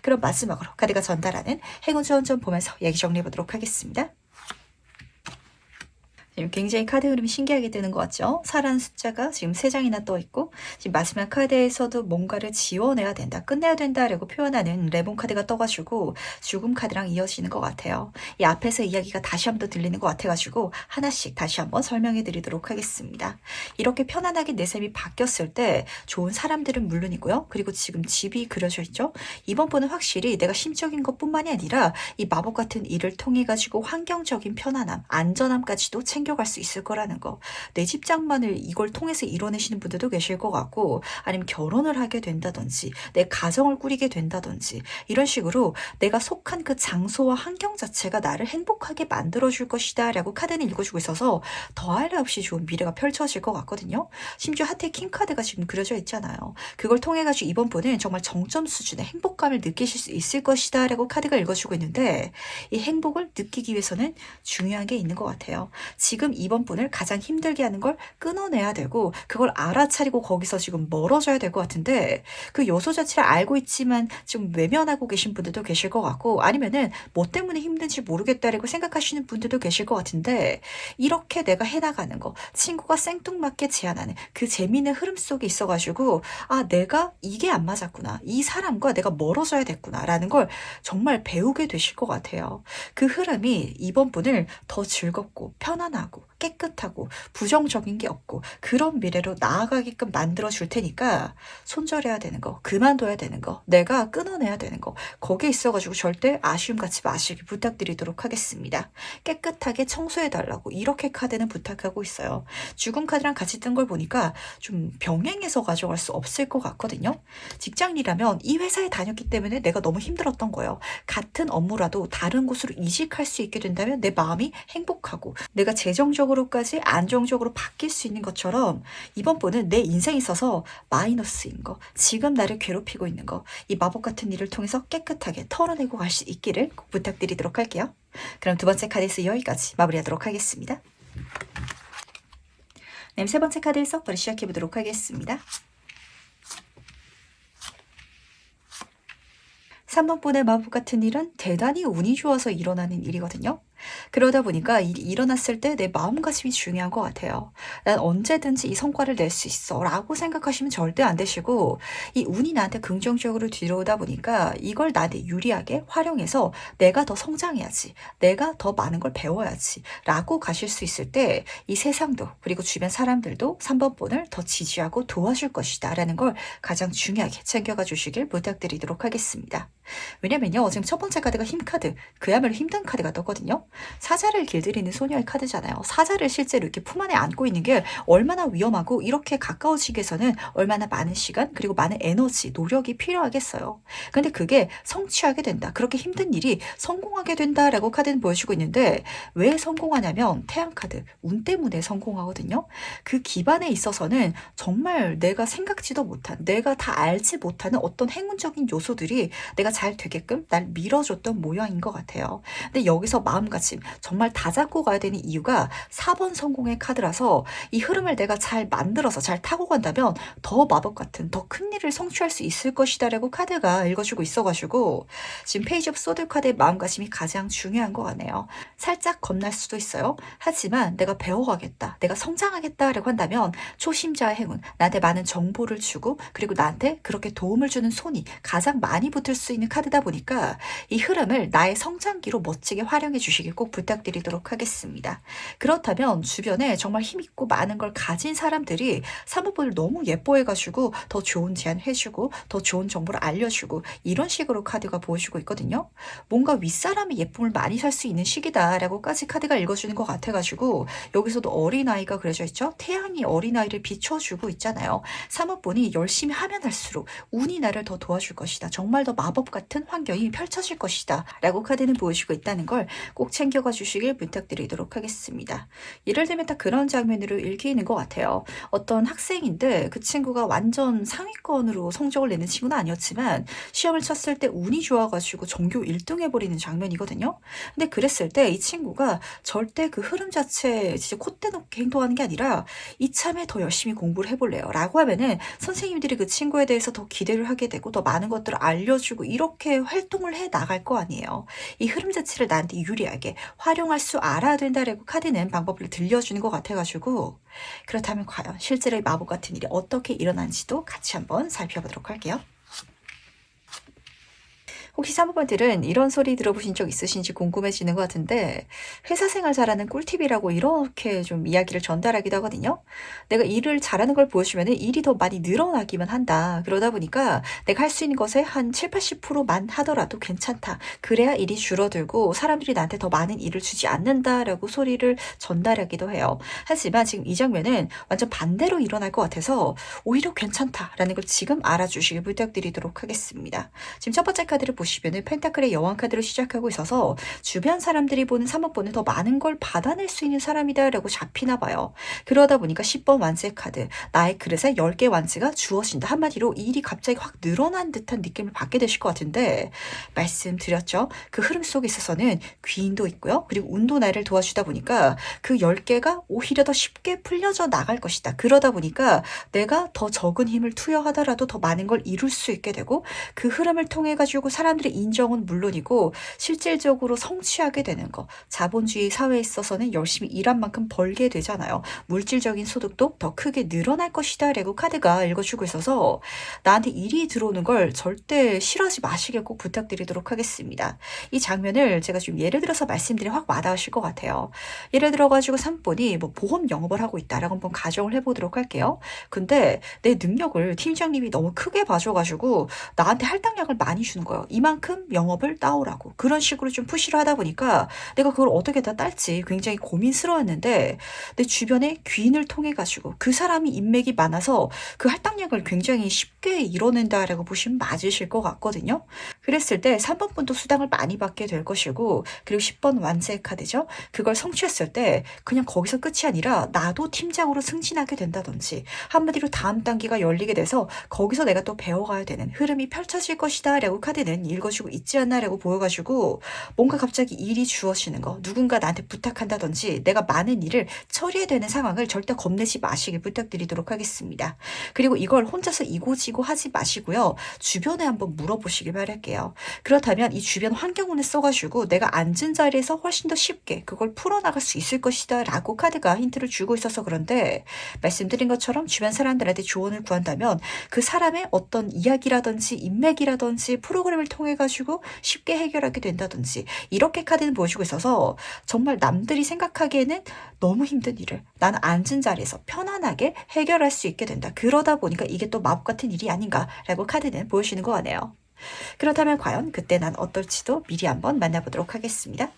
그럼 마지막으로 카드가 전달하는 행운 조언 좀 보면서 얘기 정리해 보도록 하겠습니다. 지금 굉장히 카드 흐름이 신기하게 뜨는 것 같죠? 사라는 숫자가 지금 3장이나 떠 있고, 지금 마지막 카드에서도 뭔가를 지워내야 된다, 끝내야 된다라고 표현하는 레몬 카드가 떠가지고 죽음 카드랑 이어지는 것 같아요. 이 앞에서 이야기가 다시 한번 더 들리는 것 같아가지고 하나씩 다시 한번 설명해 드리도록 하겠습니다. 이렇게 편안하게 내 삶이 바뀌었을 때 좋은 사람들은 물론이고요. 그리고 지금 집이 그려져 있죠? 이번 분은 확실히 내가 심적인 것뿐만이 아니라 이 마법 같은 일을 통해 가지고 환경적인 편안함, 안전함까지도 챙겨 챙겨갈 수 있을 거라는 거. 내 집장만을 이걸 통해서 이뤄내시는 분들도 계실 것 같고, 아니면 결혼을 하게 된다든지 내 가정을 꾸리게 된다든지 이런 식으로 내가 속한 그 장소와 환경 자체가 나를 행복하게 만들어줄 것이다 라고 카드는 읽어주고 있어서 더할 나 없이 좋은 미래가 펼쳐질 것 같거든요. 심지어 하트의 킹카드가 지금 그려져 있잖아요. 그걸 통해 가지고 이번 분은 정말 정점 수준의 행복감을 느끼실 수 있을 것이다 라고 카드가 읽어주고 있는데, 이 행복을 느끼기 위해서는 중요한 게 있는 것 같아요. 지금 이번 분을 가장 힘들게 하는 걸 끊어내야 되고, 그걸 알아차리고 거기서 지금 멀어져야 될 것 같은데, 그 요소 자체를 알고 있지만 좀 외면하고 계신 분들도 계실 것 같고, 아니면은 뭐 때문에 힘든지 모르겠다라고 생각하시는 분들도 계실 것 같은데, 이렇게 내가 해나가는 거, 친구가 생뚱맞게 제안하는 그 재미있는 흐름 속에 있어가지고, 아, 내가 이게 안 맞았구나, 이 사람과 내가 멀어져야 됐구나 라는 걸 정말 배우게 되실 것 같아요. 그 흐름이 이번 분을 더 즐겁고 편안하고 깨끗하고 부정적인 게 없고 그런 미래로 나아가게끔 만들어 줄 테니까, 손절해야 되는 거, 그만둬야 되는 거, 내가 끊어내야 되는 거, 거기에 있어가지고 절대 아쉬움 갖지 마시길 부탁드리도록 하겠습니다. 깨끗하게 청소해달라고 이렇게 카드는 부탁하고 있어요. 죽음 카드랑 같이 뜬 걸 보니까 좀 병행해서 가져갈 수 없을 것 같거든요. 직장이라면 이 회사에 다녔기 때문에 내가 너무 힘들었던 거예요. 같은 업무라도 다른 곳으로 이직할 수 있게 된다면 내 마음이 행복하고 내가 재정적으로까지 안정적으로 바뀔 수 있는 것처럼, 이번 분은 내 인생에 있어서 마이너스인 거, 지금 나를 괴롭히고 있는 거, 이 마법 같은 일을 통해서 깨끗하게 털어내고 갈 수 있기를 꼭 부탁드리도록 할게요. 그럼 두 번째 카드에서 여기까지 마무리하도록 하겠습니다. 네, 세 번째 카드에서 바로 시작해보도록 하겠습니다. 3번 분의 마법 같은 일은 대단히 운이 좋아서 일어나는 일이거든요. 그러다 보니까 일이 일어났을 때 내 마음가짐이 중요한 것 같아요. 난 언제든지 이 성과를 낼 수 있어 라고 생각하시면 절대 안 되시고, 이 운이 나한테 긍정적으로 뒤로오다 보니까 이걸 나한테 유리하게 활용해서 내가 더 성장해야지, 내가 더 많은 걸 배워야지 라고 가실 수 있을 때, 이 세상도 그리고 주변 사람들도 3번 분을 더 지지하고 도와줄 것이다 라는 걸 가장 중요하게 챙겨가 주시길 부탁드리도록 하겠습니다. 왜냐면요, 지금 첫 번째 카드가 힘카드, 그야말로 힘든 카드가 떴거든요. 사자를 길들이는 소녀의 카드잖아요. 사자를 실제로 이렇게 품 안에 안고 있는 게 얼마나 위험하고, 이렇게 가까워지기 위해서는 얼마나 많은 시간 그리고 많은 에너지, 노력이 필요하겠어요. 근데 그게 성취하게 된다, 그렇게 힘든 일이 성공하게 된다라고 카드는 보여주고 있는데, 왜 성공하냐면 태양 카드, 운 때문에 성공하거든요. 그 기반에 있어서는 정말 내가 생각지도 못한, 내가 다 알지 못하는 어떤 행운적인 요소들이 내가 잘 되게끔 날 밀어줬던 모양인 것 같아요. 근데 여기서 마음가짐 정말 다 잡고 가야 되는 이유가 4번 성공의 카드라서, 이 흐름을 내가 잘 만들어서 잘 타고 간다면 더 마법 같은 더 큰 일을 성취할 수 있을 것이다 라고 카드가 읽어주고 있어가지고, 지금 페이지 오브 소드 카드의 마음가짐이 가장 중요한 것 같네요. 살짝 겁날 수도 있어요. 하지만 내가 배워가겠다, 내가 성장하겠다 라고 한다면 초심자의 행운, 나한테 많은 정보를 주고 그리고 나한테 그렇게 도움을 주는 손이 가장 많이 붙을 수 있는 카드다 보니까, 이 흐름을 나의 성장기로 멋지게 활용해 주시길 꼭 부탁드리도록 하겠습니다. 그렇다면 주변에 정말 힘있고 많은 걸 가진 사람들이 사모분을 너무 예뻐해가지고 더 좋은 제안 해주고 더 좋은 정보를 알려주고, 이런 식으로 카드가 보여주고 있거든요. 뭔가 윗사람의 예쁨을 많이 살 수 있는 시기다라고까지 카드가 읽어주는 것 같아가지고, 여기서도 어린아이가 그려져 있죠. 태양이 어린아이를 비춰주고 있잖아요. 사모분이 열심히 하면 할수록 운이 나를 더 도와줄 것이다, 정말 더 마법 같은 환경이 펼쳐질 것이다 라고 카드는 보여주고 있다는 걸 꼭 챙겨가 주시길 부탁드리도록 하겠습니다. 예를 들면 딱 그런 장면으로 읽히는 것 같아요. 어떤 학생인데 그 친구가 완전 상위권으로 성적을 내는 친구는 아니었지만 시험을 쳤을 때 운이 좋아가지고 전교 1등 해버리는 장면이거든요. 근데 그랬을 때 이 친구가 절대 그 흐름 자체에 진짜 콧대 높게 행동하는 게 아니라, 이참에 더 열심히 공부를 해볼래요 라고 하면은 선생님들이 그 친구에 대해서 더 기대를 하게 되고 더 많은 것들을 알려주고 이렇게 활동을 해 나갈 거 아니에요. 이 흐름 자체를 나한테 유리하게 활용할 수 알아야 된다라고 카드는 방법을 들려주는 것 같아가지고, 그렇다면 과연 실제로 이 마법 같은 일이 어떻게 일어나는지도 같이 한번 살펴보도록 할게요. 혹시 사모님들은 이런 소리 들어보신 적 있으신지 궁금해지는 것 같은데 회사 생활 잘하는 꿀팁이라고 이렇게 좀 이야기를 전달하기도 하거든요. 내가 일을 잘하는 걸 보여주면 일이 더 많이 늘어나기만 한다. 그러다 보니까 내가 할 수 있는 것에 한 7, 80%만 하더라도 괜찮다. 그래야 일이 줄어들고 사람들이 나한테 더 많은 일을 주지 않는다라고 소리를 전달하기도 해요. 하지만 지금 이 장면은 완전 반대로 일어날 것 같아서 오히려 괜찮다라는 걸 지금 알아주시길 부탁드리도록 하겠습니다. 지금 첫 번째 카드를 보시면은 펜타클의 여왕 카드로 시작하고 있어서 주변 사람들이 보는 3번보는 더 많은 걸 받아낼 수 있는 사람이다라고 잡히나 봐요. 그러다 보니까 10번 완제 카드, 나의 그릇에 10개 완제가 주어진다. 한마디로 이 일이 갑자기 확 늘어난 듯한 느낌을 받게 되실 것 같은데 말씀드렸죠. 그 흐름 속에 있어서는 귀인도 있고요. 그리고 운도 나를 도와주다 보니까 그 10개가 오히려 더 쉽게 풀려져 나갈 것이다. 그러다 보니까 내가 더 적은 힘을 투여하더라도 더 많은 걸 이룰 수 있게 되고 그 흐름을 통해 가지고 사람들의 인정은 물론이고 실질적으로 성취하게 되는 거. 자본주의 사회에 있어서는 열심히 일한 만큼 벌게 되잖아요. 물질적인 소득도 더 크게 늘어날 것이다 라고 카드가 읽어주고 있어서 나한테 일이 들어오는 걸 절대 싫어하지 마시길 꼭 부탁드리도록 하겠습니다. 이 장면을 제가 좀 예를 들어서 말씀드리면 확 와닿으실 것 같아요. 예를 들어가지고 삼분이 뭐 보험 영업을 하고 있다라고 한번 가정을 해보도록 할게요. 근데 내 능력을 팀장님이 너무 크게 봐줘가지고 나한테 할당량을 많이 주는 거예요. 이만큼 영업을 따오라고. 그런 식으로 좀 푸시를 하다 보니까 내가 그걸 어떻게 다 딸지 굉장히 고민스러웠는데 내 주변에 귀인을 통해 가지고 그 사람이 인맥이 많아서 그 할당량을 굉장히 쉽게 이뤄낸다라고 보시면 맞으실 것 같거든요. 그랬을 때 3번 분도 수당을 많이 받게 될 것이고 그리고 10번 완세 카드죠. 그걸 성취했을 때 그냥 거기서 끝이 아니라 나도 팀장으로 승진하게 된다든지 한마디로 다음 단계가 열리게 돼서 거기서 내가 또 배워가야 되는 흐름이 펼쳐질 것이다 라고 카드는 읽어주고 있지 않나 라고 보여가지고 뭔가 갑자기 일이 주어지는 거 누군가 나한테 부탁한다든지 내가 많은 일을 처리해야 되는 상황을 절대 겁내지 마시길 부탁드리도록 하겠습니다. 그리고 이걸 혼자서 이고지고 하지 마시고요. 주변에 한번 물어보시길 바랄게요. 그렇다면 이 주변 환경운을 써가지고 내가 앉은 자리에서 훨씬 더 쉽게 그걸 풀어나갈 수 있을 것이다 라고 카드가 힌트를 주고 있어서 그런데 말씀드린 것처럼 주변 사람들한테 조언을 구한다면 그 사람의 어떤 이야기라든지 인맥이라든지 프로그램을 통해 가지고 쉽게 해결하게 된다든지 이렇게 카드는 보여주고 있어서 정말 남들이 생각하기에는 너무 힘든 일을 나는 앉은 자리에서 편안하게 해결할 수 있게 된다. 그러다 보니까 이게 또 마법 같은 일이 아닌가라고 카드는 보여주는 거 같네요. 그렇다면 과연 그때 난 어떨지도 미리 한번 만나보도록 하겠습니다.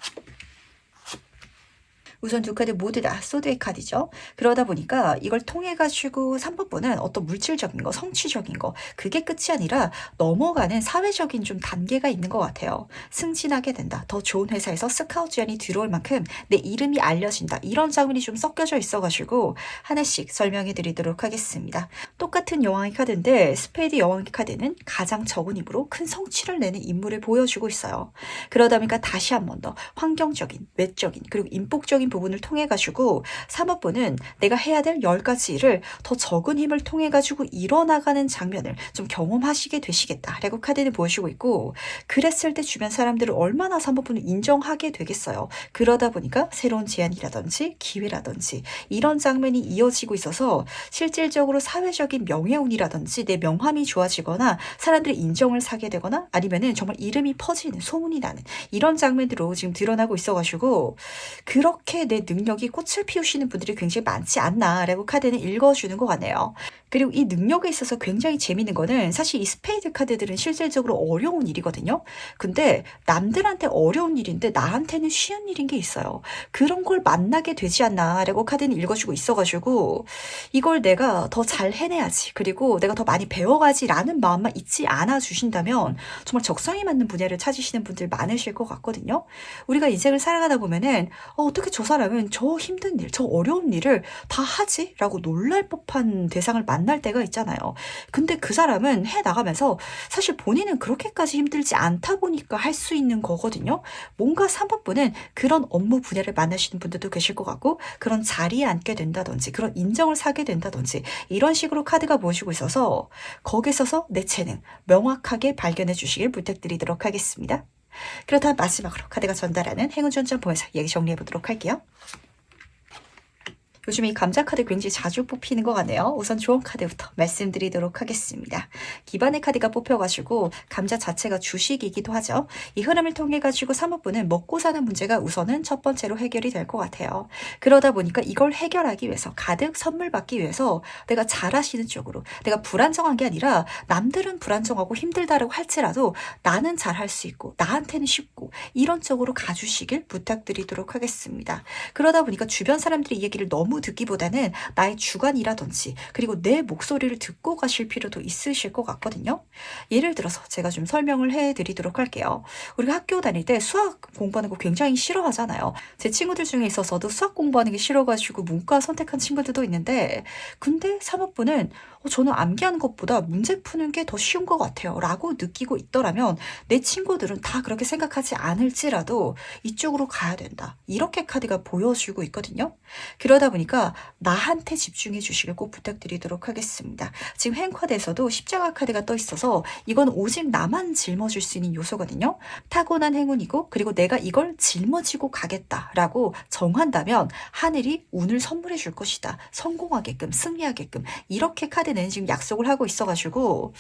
우선 두 카드 모두 다 소드의 카드죠. 그러다 보니까 이걸 통해 가지고 3번분은 어떤 물질적인 거, 성취적인 거 그게 끝이 아니라 넘어가는 사회적인 좀 단계가 있는 것 같아요. 승진하게 된다. 더 좋은 회사에서 스카우트 제안이 들어올 만큼 내 이름이 알려진다. 이런 장면이 좀 섞여져 있어가지고 하나씩 설명해 드리도록 하겠습니다. 똑같은 여왕의 카드인데 스페이드 여왕의 카드는 가장 적은 힘으로 큰 성취를 내는 인물을 보여주고 있어요. 그러다 보니까 다시 한 번 더 환경적인, 외적인 그리고 인복적인 부분을 통해 가지고 3번분은 내가 해야 될 10가지 일을 더 적은 힘을 통해 가지고 이뤄나가는 장면을 좀 경험하시게 되시겠다라고 카드는 보여주고 있고 그랬을 때 주변 사람들을 얼마나 3번분을 인정하게 되겠어요. 그러다 보니까 새로운 제안이라든지 기회라든지 이런 장면이 이어지고 있어서 실질적으로 사회적인 명예운이라든지 내 명함이 좋아지거나 사람들의 인정을 사게 되거나 아니면은 정말 이름이 퍼지는 소문이 나는 이런 장면으로 지금 드러나고 있어가지고 그렇게 내 능력이 꽃을 피우시는 분들이 굉장히 많지 않나라고 카드는 읽어주는 것 같네요. 그리고 이 능력에 있어서 굉장히 재밌는 거는 사실 이 스페이드 카드들은 실질적으로 어려운 일이거든요. 근데 남들한테 어려운 일인데 나한테는 쉬운 일인 게 있어요. 그런 걸 만나게 되지 않나라고 카드는 읽어주고 있어가지고 이걸 내가 더 잘 해내야지 그리고 내가 더 많이 배워가지라는 마음만 잊지 않아 주신다면 정말 적성에 맞는 분야를 찾으시는 분들 많으실 것 같거든요. 우리가 인생을 살아가다 보면은 어떻게 저 사람은 저 힘든 일, 저 어려운 일을 다 하지? 라고 놀랄 법한 대상을 만날 때가 있잖아요. 근데 그 사람은 해 나가면서 사실 본인은 그렇게까지 힘들지 않다 보니까 할 수 있는 거거든요. 뭔가 3번분은 그런 업무 분야를 만나시는 분들도 계실 것 같고 그런 자리에 앉게 된다든지 그런 인정을 사게 된다든지 이런 식으로 카드가 보여주고 있어서 거기에 있어서 내 재능 명확하게 발견해 주시길 부탁드리도록 하겠습니다. 그렇다면 마지막으로 카드가 전달하는 행운 전점 보면서 얘기 정리해 보도록 할게요. 요즘 이 감자 카드 굉장히 자주 뽑히는 것 같네요. 우선 좋은 카드부터 말씀드리도록 하겠습니다. 기반의 카드가 뽑혀가지고 감자 자체가 주식이기도 하죠. 이 흐름을 통해 가지고 사모부는 먹고 사는 문제가 우선은 첫 번째로 해결이 될 것 같아요. 그러다 보니까 이걸 해결하기 위해서 가득 선물 받기 위해서 내가 잘하시는 쪽으로, 내가 불안정한 게 아니라 남들은 불안정하고 힘들다라고 할지라도 나는 잘할 수 있고 나한테는 쉽고 이런 쪽으로 가주시길 부탁드리도록 하겠습니다. 그러다 보니까 주변 사람들이 이 얘기를 너무 듣기보다는 나의 주관이라든지 그리고 내 목소리를 듣고 가실 필요도 있으실 것 같거든요. 예를 들어서 제가 좀 설명을 해드리도록 할게요. 우리가 학교 다닐 때 수학 공부하는 거 굉장히 싫어하잖아요. 제 친구들 중에 있어서도 수학 공부하는 게 싫어가지고 문과 선택한 친구들도 있는데, 근데 사법부는 저는 암기하는 것보다 문제 푸는 게 더 쉬운 것 같아요 라고 느끼고 있더라면 내 친구들은 다 그렇게 생각하지 않을지라도 이쪽으로 가야 된다, 이렇게 카드가 보여주고 있거든요. 그러다 보니까 나한테 집중해 주시길 꼭 부탁드리도록 하겠습니다. 지금 행카드에서도 십자가 카드가 떠 있어서 이건 오직 나만 짊어질 수 있는 요소거든요. 타고난 행운이고, 그리고 내가 이걸 짊어지고 가겠다라고 정한다면 하늘이 운을 선물해 줄 것이다, 성공하게끔 승리하게끔, 이렇게 카드는 지금 약속을 하고 있어가지고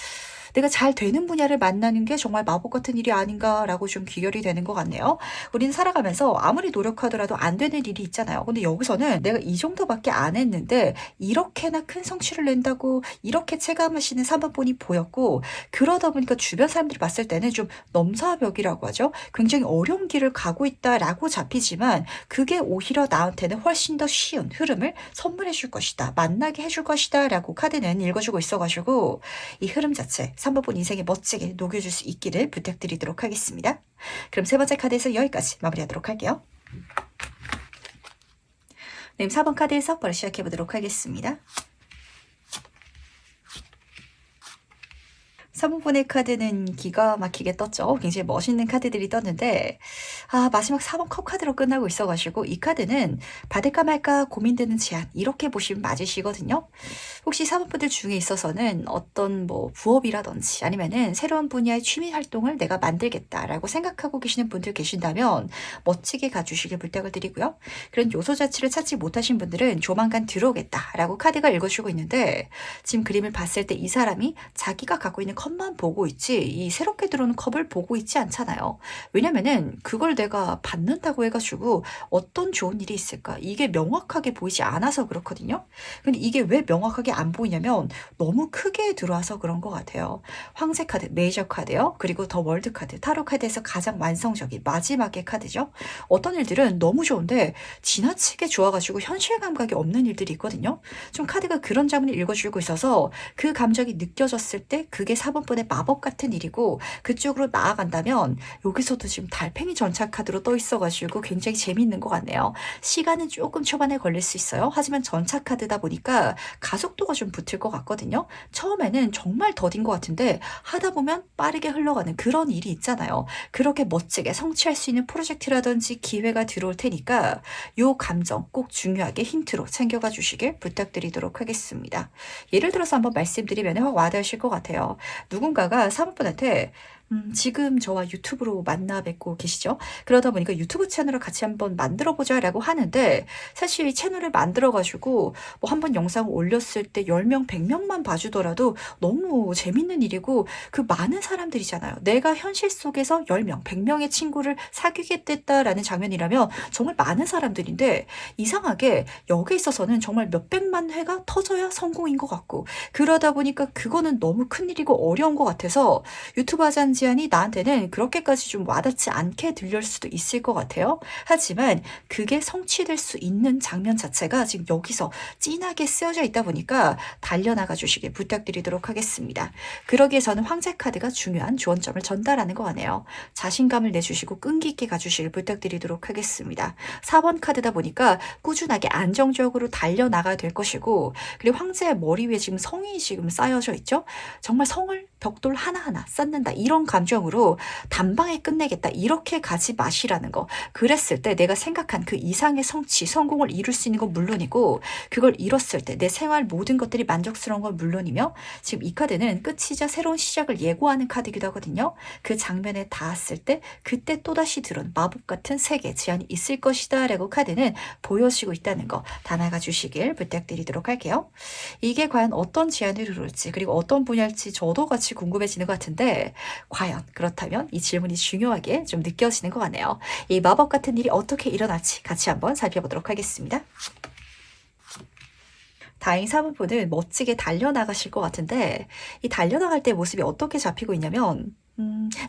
내가 잘 되는 분야를 만나는 게 정말 마법 같은 일이 아닌가라고 좀 귀결이 되는 것 같네요. 우리는 살아가면서 아무리 노력하더라도 안 되는 일이 있잖아요. 근데 여기서는 내가 이 정도밖에 안 했는데 이렇게나 큰 성취를 낸다고 이렇게 체감하시는 사모분이 보였고, 그러다 보니까 주변 사람들이 봤을 때는 좀 넘사벽이라고 하죠. 굉장히 어려운 길을 가고 있다라고 잡히지만 그게 오히려 나한테는 훨씬 더 쉬운 흐름을 선물해 줄 것이다, 만나게 해줄 것이다 라고 카드는 읽어주고 있어가지고 이 흐름 자체 3번 인생에 멋지게 녹여줄 수 있기를 부탁드리도록 하겠습니다. 그럼 세 번째 카드에서 여기까지 마무리하도록 할게요. 네, 4번 카드에서 바로 시작해보도록 하겠습니다. 3번의 카드는 기가 막히게 떴죠. 굉장히 멋있는 카드들이 떴는데 마지막 4번 컵 카드로 끝나고 있어가지고 이 카드는 받을까 말까 고민되는 제안, 이렇게 보시면 맞으시거든요. 혹시 사모분들 중에 있어서는 어떤 뭐 부업이라든지 아니면은 새로운 분야의 취미 활동을 내가 만들겠다라고 생각하고 계시는 분들 계신다면 멋지게 가주시길 부탁을 드리고요. 그런 요소 자체를 찾지 못하신 분들은 조만간 들어오겠다라고 카드가 읽어주고 있는데, 지금 그림을 봤을 때 이 사람이 자기가 갖고 있는 컵만 보고 있지 이 새롭게 들어오는 컵을 보고 있지 않잖아요. 왜냐면은 그걸 내가 받는다고 해가지고 어떤 좋은 일이 있을까, 이게 명확하게 보이지 않아서 그렇거든요. 근데 이게 왜 명확하게 안 보이냐면 너무 크게 들어와서 그런 것 같아요. 황제 카드, 메이저 카드요. 그리고 더 월드 카드, 타로 카드에서 가장 완성적인 마지막의 카드죠. 어떤 일들은 너무 좋은데 지나치게 좋아가지고 현실 감각이 없는 일들이 있거든요. 좀 카드가 그런 장면을 읽어주고 있어서 그 감정이 느껴졌을 때 그게 4번분의 마법 같은 일이고, 그쪽으로 나아간다면 여기서도 지금 달팽이 전차 카드로 떠 있어가지고 굉장히 재밌는 것 같네요. 시간은 조금 초반에 걸릴 수 있어요. 하지만 전차 카드다 보니까 가속도가 좀 붙을 것 같거든요. 처음에는 정말 더딘 것 같은데 하다 보면 빠르게 흘러가는 그런 일이 있잖아요. 그렇게 멋지게 성취할 수 있는 프로젝트라든지 기회가 들어올 테니까 요 감정 꼭 중요하게 힌트로 챙겨가 주시길 부탁드리도록 하겠습니다. 예를 들어서 한번 말씀드리면 확 와닿으실 것 같아요. 누군가가 사모분한테 지금 저와 유튜브로 만나 뵙고 계시죠? 그러다 보니까 유튜브 채널을 같이 한번 만들어보자 라고 하는데, 사실 이 채널을 만들어가지고 뭐 한번 영상을 올렸을 때 10명, 100명만 봐주더라도 너무 재밌는 일이고, 그 많은 사람들이잖아요. 내가 현실 속에서 10명, 100명의 친구를 사귀게 됐다라는 장면이라면 정말 많은 사람들인데, 이상하게 여기에 있어서는 정말 몇백만 회가 터져야 성공인 것 같고, 그러다 보니까 그거는 너무 큰일이고 어려운 것 같아서 유튜브 하자는 제안이 나한테는 그렇게까지 좀 와닿지 않게 들릴 수도 있을 것 같아요. 하지만 그게 성취될 수 있는 장면 자체가 지금 여기서 진하게 쓰여져 있다 보니까 달려나가 주시길 부탁드리도록 하겠습니다. 그러기 위해서는 황제 카드가 중요한 조언점을 전달하는 거 같네요. 자신감을 내주시고 끈기 있게 가주시길 부탁드리도록 하겠습니다. 4번 카드다 보니까 꾸준하게 안정적으로 달려나가야 될 것이고, 그리고 황제의 머리 위에 지금 성이 지금 쌓여져 있죠. 정말 성을 벽돌 하나하나 쌓는다. 이런 감정으로 단방에 끝내겠다. 이렇게 가지 마시라는 거. 그랬을 때 내가 생각한 그 이상의 성취, 성공을 이룰 수 있는 건 물론이고 그걸 이뤘을 때 내 생활 모든 것들이 만족스러운 건 물론이며 지금 이 카드는 끝이자 새로운 시작을 예고하는 카드이기도 하거든요. 그 장면에 닿았을 때 그때 또다시 들은 마법 같은 세계 제한이 있을 것이다 라고 카드는 보여지고 있다는 거 담아가 주시길 부탁드리도록 할게요. 이게 과연 어떤 제한을 이룰지 그리고 어떤 분야일지 저도 같이 궁금해지는 것 같은데 과연 그렇다면 이 질문이 중요하게 좀 느껴지는 것 같네요. 이 마법 같은 일이 어떻게 일어날지 같이 한번 살펴보도록 하겠습니다. 다행 사모분은 멋지게 달려나가실 것 같은데 이 달려나갈 때 모습이 어떻게 잡히고 있냐면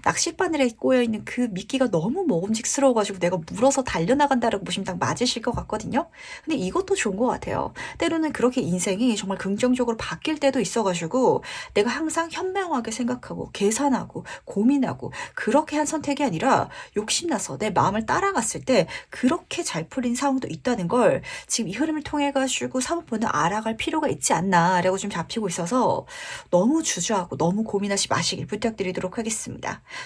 낚싯바늘에 꼬여있는 그 미끼가 너무 먹음직스러워가지고 내가 물어서 달려나간다라고 보시면 딱 맞으실 것 같거든요. 근데 이것도 좋은 것 같아요. 때로는 그렇게 인생이 정말 긍정적으로 바뀔 때도 있어가지고 내가 항상 현명하게 생각하고 계산하고 고민하고 그렇게 한 선택이 아니라 욕심나서 내 마음을 따라갔을 때 그렇게 잘 풀린 상황도 있다는 걸 지금 이 흐름을 통해가지고 사모분은 알아갈 필요가 있지 않나라고 좀 잡히고 있어서 너무 주저하고 너무 고민하지 마시길 부탁드리도록 하겠습니다.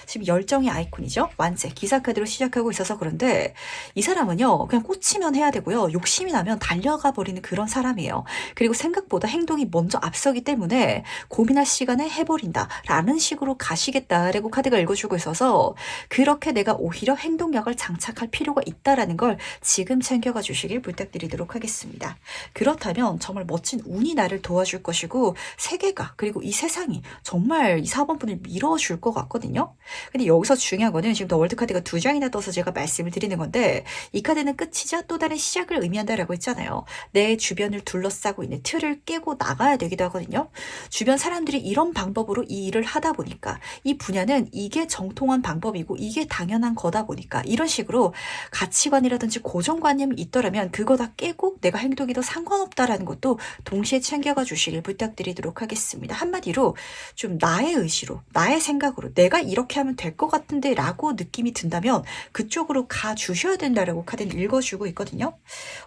지금 열정의 아이콘이죠. 완제 기사카드로 시작하고 있어서 그런데 이 사람은요 그냥 꽂히면 해야 되고요 욕심이 나면 달려가 버리는 그런 사람이에요. 그리고 생각보다 행동이 먼저 앞서기 때문에 고민할 시간에 해버린다 라는 식으로 가시겠다라고 카드가 읽어주고 있어서 그렇게 내가 오히려 행동력을 장착할 필요가 있다라는 걸 지금 챙겨가 주시길 부탁드리도록 하겠습니다. 그렇다면 정말 멋진 운이 나를 도와줄 것이고 세계가 그리고 이 세상이 정말 이 4번분을 밀어줄 것 같거든요. 근데 여기서 중요한 거는 지금 더 월드 카드가 2장이나 떠서 제가 말씀을 드리는 건데 이 카드는 끝이자 또 다른 시작을 의미한다라고 했잖아요. 내 주변을 둘러싸고 있는 틀을 깨고 나가야 되기도 하거든요. 주변 사람들이 이런 방법으로 이 일을 하다 보니까 이 분야는 이게 정통한 방법이고 이게 당연한 거다 보니까 이런 식으로 가치관이라든지 고정관념이 있더라면 그거 다 깨고 내가 행동이 더 상관없다라는 것도 동시에 챙겨가 주시길 부탁드리도록 하겠습니다. 한마디로 좀 나의 의지로 나의 생각으로 내가 이렇게 하면 될 것 같은데 라고 느낌이 든다면 그쪽으로 가주셔야 된다라고 카드는 읽어주고 있거든요.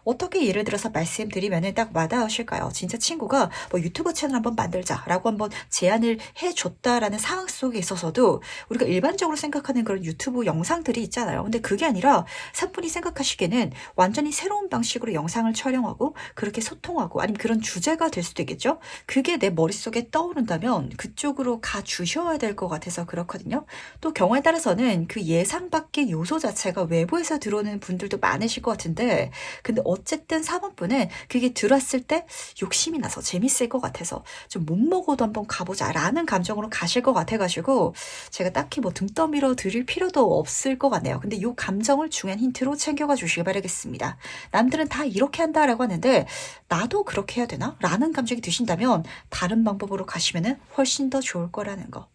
어떻게 예를 들어서 말씀드리면 딱 와닿으실까요? 진짜 친구가 뭐 유튜브 채널 한번 만들자라고 한번 제안을 해줬다라는 상황 속에 있어서도 우리가 일반적으로 생각하는 그런 유튜브 영상들이 있잖아요. 근데 그게 아니라 사분이 생각하시기에는 완전히 새로운 방식으로 영상을 촬영하고 그렇게 소통하고 아니면 그런 주제가 될 수도 있겠죠. 그게 내 머릿속에 떠오른다면 그쪽으로 가주셔야 될 것 같아서 그렇거든요. 또 경우에 따라서는 그 예상 밖의 요소 자체가 외부에서 들어오는 분들도 많으실 것 같은데 근데 어쨌든 4번분은 그게 들어왔을 때 욕심이 나서 재밌을 것 같아서 좀 못 먹어도 한번 가보자 라는 감정으로 가실 것 같아가지고 제가 딱히 뭐 등 떠밀어 드릴 필요도 없을 것 같네요. 근데 이 감정을 중요한 힌트로 챙겨가 주시기 바라겠습니다. 남들은 다 이렇게 한다라고 하는데 나도 그렇게 해야 되나? 라는 감정이 드신다면 다른 방법으로 가시면 훨씬 더 좋을 거라는 거.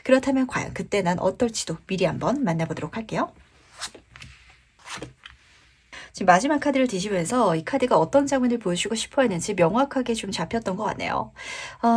그렇다면 과연 그때 난 어떨지도 미리 한번 만나보도록 할게요. 지금 마지막 카드를 뒤지면서 이 카드가 어떤 장면을 보여주고 싶어 했는지 명확하게 좀 잡혔던 것 같네요.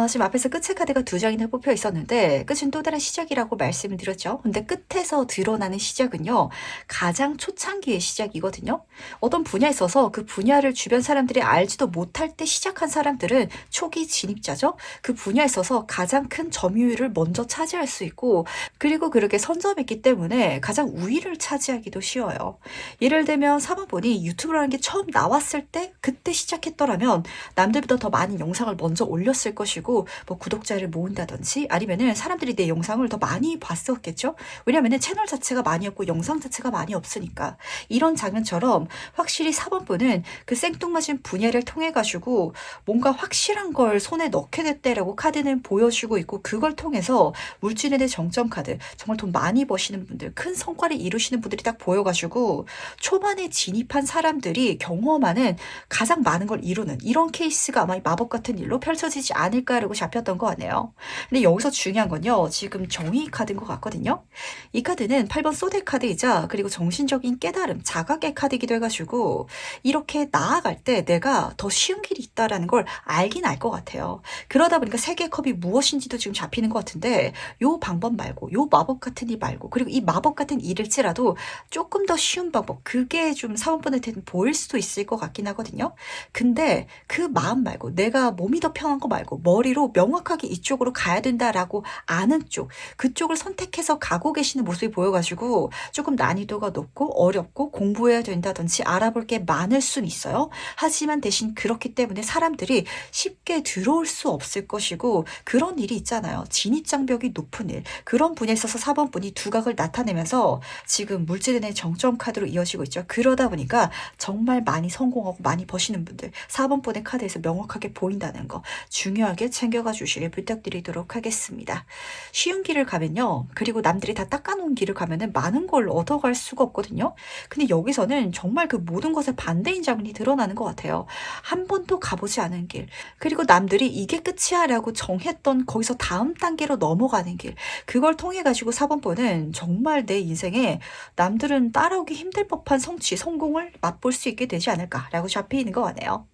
지금 앞에서 끝의 카드가 2장이나 뽑혀 있었는데 끝은 또 다른 시작이라고 말씀을 드렸죠. 근데 끝에서 드러나는 시작은요. 가장 초창기의 시작이거든요. 어떤 분야에 있어서 그 분야를 주변 사람들이 알지도 못할 때 시작한 사람들은 초기 진입자죠. 그 분야에 있어서 가장 큰 점유율을 먼저 차지할 수 있고 그리고 그렇게 선점했기 때문에 가장 우위를 차지하기도 쉬워요. 예를 들면 4번 유튜브라는 게 처음 나왔을 때 그때 시작했더라면 남들보다 더 많은 영상을 먼저 올렸을 것이고 뭐 구독자를 모은다든지 아니면은 사람들이 내 영상을 더 많이 봤었겠죠. 왜냐면은 채널 자체가 많이 없고 영상 자체가 많이 없으니까 이런 장면처럼 확실히 4번분은 그 생뚱맞은 분야를 통해 가지고 뭔가 확실한 걸 손에 넣게 됐대라고 카드는 보여주고 있고 그걸 통해서 물질에 대해 정점 카드 정말 돈 많이 버시는 분들 큰 성과를 이루시는 분들이 딱 보여가지고 초반에 진입한 사람들이 경험하는 가장 많은 걸 이루는 이런 케이스가 아마 마법 같은 일로 펼쳐지지 않을까라고 잡혔던 것 같네요. 근데 여기서 중요한 건요. 지금 정의 카드인 것 같거든요. 이 카드는 8번 소대 카드이자 그리고 정신적인 깨달음, 자각의 카드이기도 해가지고 이렇게 나아갈 때 내가 더 쉬운 길이 있다라는 걸 알긴 알 것 같아요. 그러다 보니까 세계의 컵이 무엇인지도 지금 잡히는 것 같은데 요 방법 말고 요 마법 같은 일 말고 그리고 이 마법 같은 일일지라도 조금 더 쉬운 방법 그게 좀 사원 4번분한테는 보일 수도 있을 것 같긴 하거든요. 근데 그 마음 말고 내가 몸이 더 편한 거 말고 머리로 명확하게 이쪽으로 가야 된다라고 아는 쪽, 그쪽을 선택해서 가고 계시는 모습이 보여가지고 조금 난이도가 높고 어렵고 공부해야 된다든지 알아볼 게 많을 순 있어요. 하지만 대신 그렇기 때문에 사람들이 쉽게 들어올 수 없을 것이고 그런 일이 있잖아요. 진입장벽이 높은 일. 그런 분야에 있어서 4번분이 두각을 나타내면서 지금 물질은의 정점 카드로 이어지고 있죠. 그러다 보니까 정말 많이 성공하고 많이 버시는 분들 4번분의 카드에서 명확하게 보인다는 거 중요하게 챙겨가 주시길 부탁드리도록 하겠습니다. 쉬운 길을 가면요. 그리고 남들이 다 닦아놓은 길을 가면은 많은 걸 얻어갈 수가 없거든요. 근데 여기서는 정말 그 모든 것의 반대인 장면이 드러나는 것 같아요. 한 번도 가보지 않은 길. 그리고 남들이 이게 끝이야 라고 정했던 거기서 다음 단계로 넘어가는 길. 그걸 통해 가지고 4번분은 정말 내 인생에 남들은 따라오기 힘들 법한 성취, 성공을 맛볼 수 있게 되지 않을까라고 잡히는 것 같네요.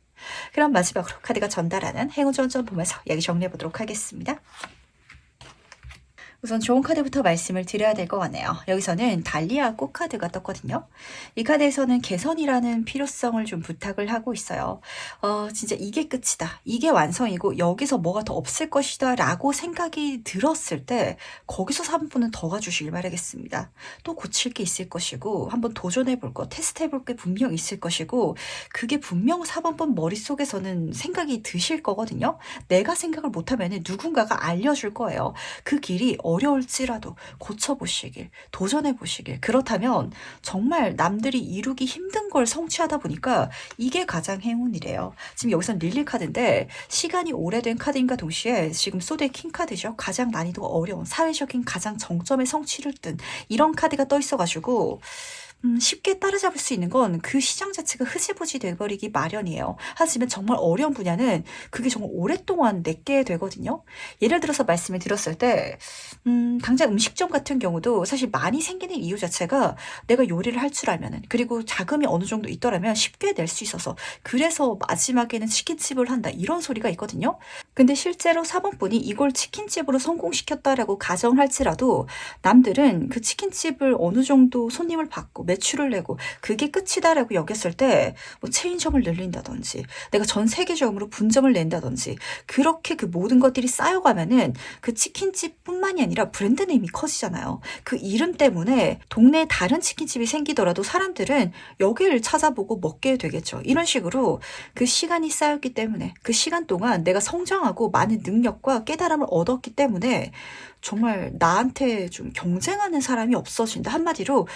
그럼 마지막으로 카드가 전달하는 행운 점점 보면서 이야기 정리해 보도록 하겠습니다. 우선 좋은 카드부터 말씀을 드려야 될 것 같네요. 여기서는 달리아 꽃 카드가 떴거든요. 이 카드에서는 개선이라는 필요성을 좀 부탁을 하고 있어요. 진짜 이게 끝이다. 이게 완성이고 여기서 뭐가 더 없을 것이다 라고 생각이 들었을 때 거기서 3분은 더 가주시길 바라겠습니다. 또 고칠 게 있을 것이고 한번 도전해 볼 거, 테스트 해볼 게 분명 있을 것이고 그게 분명 4번분 머릿속에서는 생각이 드실 거거든요. 내가 생각을 못하면 누군가가 알려줄 거예요. 그 길이 어려울지라도 고쳐보시길, 도전해보시길. 그렇다면 정말 남들이 이루기 힘든 걸 성취하다 보니까 이게 가장 행운이래요. 지금 여기선 릴리 카드인데 시간이 오래된 카드인가 동시에 지금 소드의 킹 카드죠. 가장 난이도가 어려운 사회적인 가장 정점의 성취를 뜬 이런 카드가 떠 있어가지고 쉽게 따라잡을 수 있는 건 그 시장 자체가 흐지부지 돼버리기 마련이에요. 하지만 정말 어려운 분야는 그게 정말 오랫동안 내게 되거든요. 예를 들어서 말씀을 드렸을 때 당장 음식점 같은 경우도 사실 많이 생기는 이유 자체가 내가 요리를 할 줄 알면은 그리고 자금이 어느 정도 있더라면 쉽게 낼 수 있어서 그래서 마지막에는 치킨집을 한다 이런 소리가 있거든요. 근데 실제로 4번분이 이걸 치킨집으로 성공시켰다라고 가정할지라도 남들은 그 치킨집을 어느 정도 손님을 받고 매출을 내고 그게 끝이다라고 여겼을 때 뭐 체인점을 늘린다든지 내가 전 세계적으로 분점을 낸다든지 그렇게 그 모든 것들이 쌓여가면은 그 치킨집뿐만이 아니라 브랜드 네임이 커지잖아요. 그 이름 때문에 동네에 다른 치킨집이 생기더라도 사람들은 여기를 찾아보고 먹게 되겠죠. 이런 식으로 그 시간이 쌓였기 때문에 그 시간 동안 내가 성장하고 많은 능력과 깨달음을 얻었기 때문에 정말 나한테 좀 경쟁하는 사람이 없어진다. 한마디로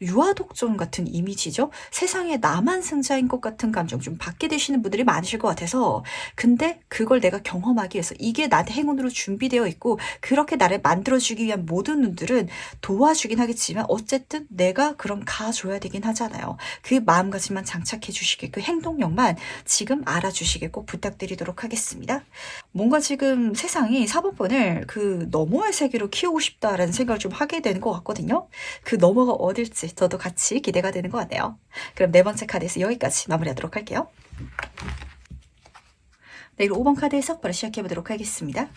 유아독존 같은 이미지죠. 세상에 나만 승자인 것 같은 감정 좀 받게 되시는 분들이 많으실 것 같아서 근데 그걸 내가 경험하기 위해서 이게 나한테 행운으로 준비되어 있고 그렇게 나를 만들어주기 위한 모든 눈들은 도와주긴 하겠지만 어쨌든 내가 그럼 가줘야 되긴 하잖아요. 그 마음가짐만 장착해 주시길 그 행동력만 지금 알아주시길 꼭 부탁드리도록 하겠습니다. 뭔가 지금 세상이 4번분을 그 너머의 세계로 키우고 싶다라는 생각을 좀 하게 되는 것 같거든요. 그 너머가 어딜지 저도 같이 기대가 되는 것 같네요. 그럼 네 번째 카드에서 여기까지 마무리하도록 할게요. 네, 그리고 5번 카드에서 바로 시작해보도록 하겠습니다.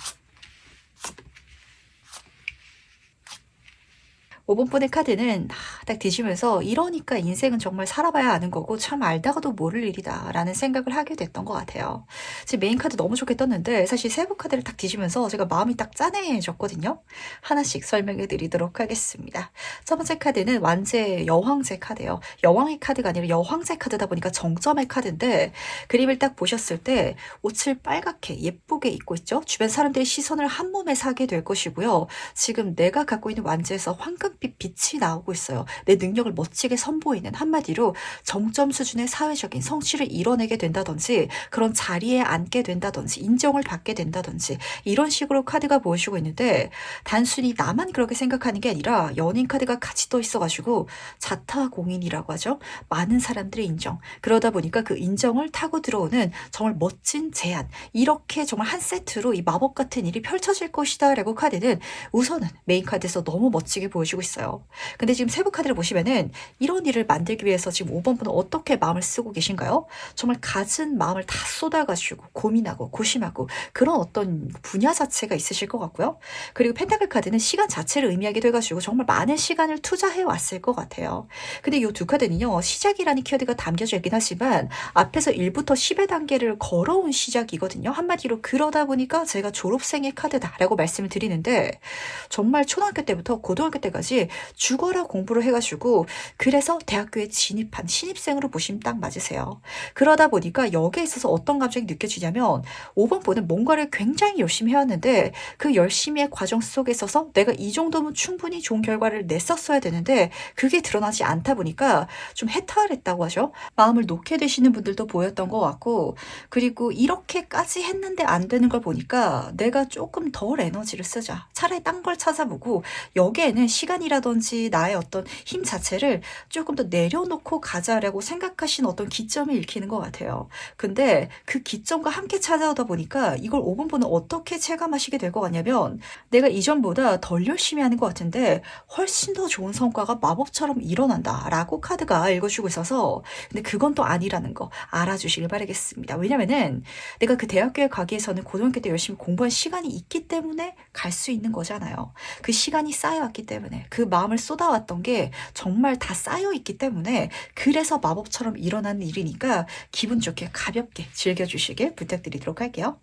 5번분의 카드는 딱 뒤지면서 이러니까 인생은 정말 살아봐야 아는 거고 참 알다가도 모를 일이다 라는 생각을 하게 됐던 것 같아요. 지금 메인 카드 너무 좋게 떴는데 사실 세부 카드를 딱 뒤지면서 제가 마음이 딱 짠해졌거든요. 하나씩 설명해 드리도록 하겠습니다. 첫 번째 카드는 완제 여황제 카드예요. 여왕의 카드가 아니라 여황제 카드다 보니까 정점의 카드인데 그림을 딱 보셨을 때 옷을 빨갛게 예쁘게 입고 있죠. 주변 사람들의 시선을 한 몸에 사게 될 것이고요. 지금 내가 갖고 있는 완제에서 황금 빛이 나오고 있어요. 내 능력을 멋지게 선보이는 한마디로 정점 수준의 사회적인 성취를 이뤄내게 된다든지 그런 자리에 앉게 된다든지 인정을 받게 된다든지 이런 식으로 카드가 보여주고 있는데 단순히 나만 그렇게 생각하는 게 아니라 연인 카드가 같이 떠 있어가지고 자타공인이라고 하죠. 많은 사람들의 인정. 그러다 보니까 그 인정을 타고 들어오는 정말 멋진 제안. 이렇게 정말 한 세트로 이 마법 같은 일이 펼쳐질 것이다 라고 카드는 우선은 메인 카드에서 너무 멋지게 보여주고 있어요. 근데 지금 세부 카드를 보시면은 이런 일을 만들기 위해서 지금 5번 분은 어떻게 마음을 쓰고 계신가요? 정말 갖은 마음을 다 쏟아가지고 고민하고 고심하고 그런 어떤 분야 자체가 있으실 것 같고요. 그리고 펜타클 카드는 시간 자체를 의미하기도 해가지고 정말 많은 시간을 투자해 왔을 것 같아요. 근데 이 두 카드는요, 시작이라는 키워드가 담겨져 있긴 하지만 앞에서 1부터 10의 단계를 걸어온 시작이거든요. 한마디로 그러다 보니까 제가 졸업생의 카드다라고 말씀을 드리는데 정말 초등학교 때부터 고등학교 때까지 죽어라 공부를 해가지고 그래서 대학교에 진입한 신입생으로 보시면 딱 맞으세요. 그러다 보니까 여기에 있어서 어떤 감정이 느껴지냐면 5번 분은 뭔가를 굉장히 열심히 해왔는데 그 열심히의 과정 속에 있어서 내가 이 정도면 충분히 좋은 결과를 냈었어야 되는데 그게 드러나지 않다 보니까 좀 해탈했다고 하죠. 마음을 놓게 되시는 분들도 보였던 것 같고 그리고 이렇게까지 했는데 안 되는 걸 보니까 내가 조금 덜 에너지를 쓰자. 차라리 딴 걸 찾아보고 여기에는 시간이라든지 나의 어떤 힘 자체를 조금 더 내려놓고 가자라고 생각하신 어떤 기점을 읽히는 것 같아요. 근데 그 기점과 함께 찾아오다 보니까 이걸 5번 분은 어떻게 체감하시게 될 것 같냐면 내가 이전보다 덜 열심히 하는 것 같은데 훨씬 더 좋은 성과가 마법처럼 일어난다 라고 카드가 읽어주고 있어서 근데 그건 또 아니라는 거 알아주시길 바라겠습니다. 왜냐면은 내가 그 대학교에 가기 위해서는 고등학교 때 열심히 공부한 시간이 있기 때문에 갈 수 있는 거잖아요. 그 시간이 쌓여왔기 때문에 그 마음을 쏟아왔던 게 정말 다 쌓여있기 때문에 그래서 마법처럼 일어나는 일이니까 기분 좋게 가볍게 즐겨주시길 부탁드리도록 할게요.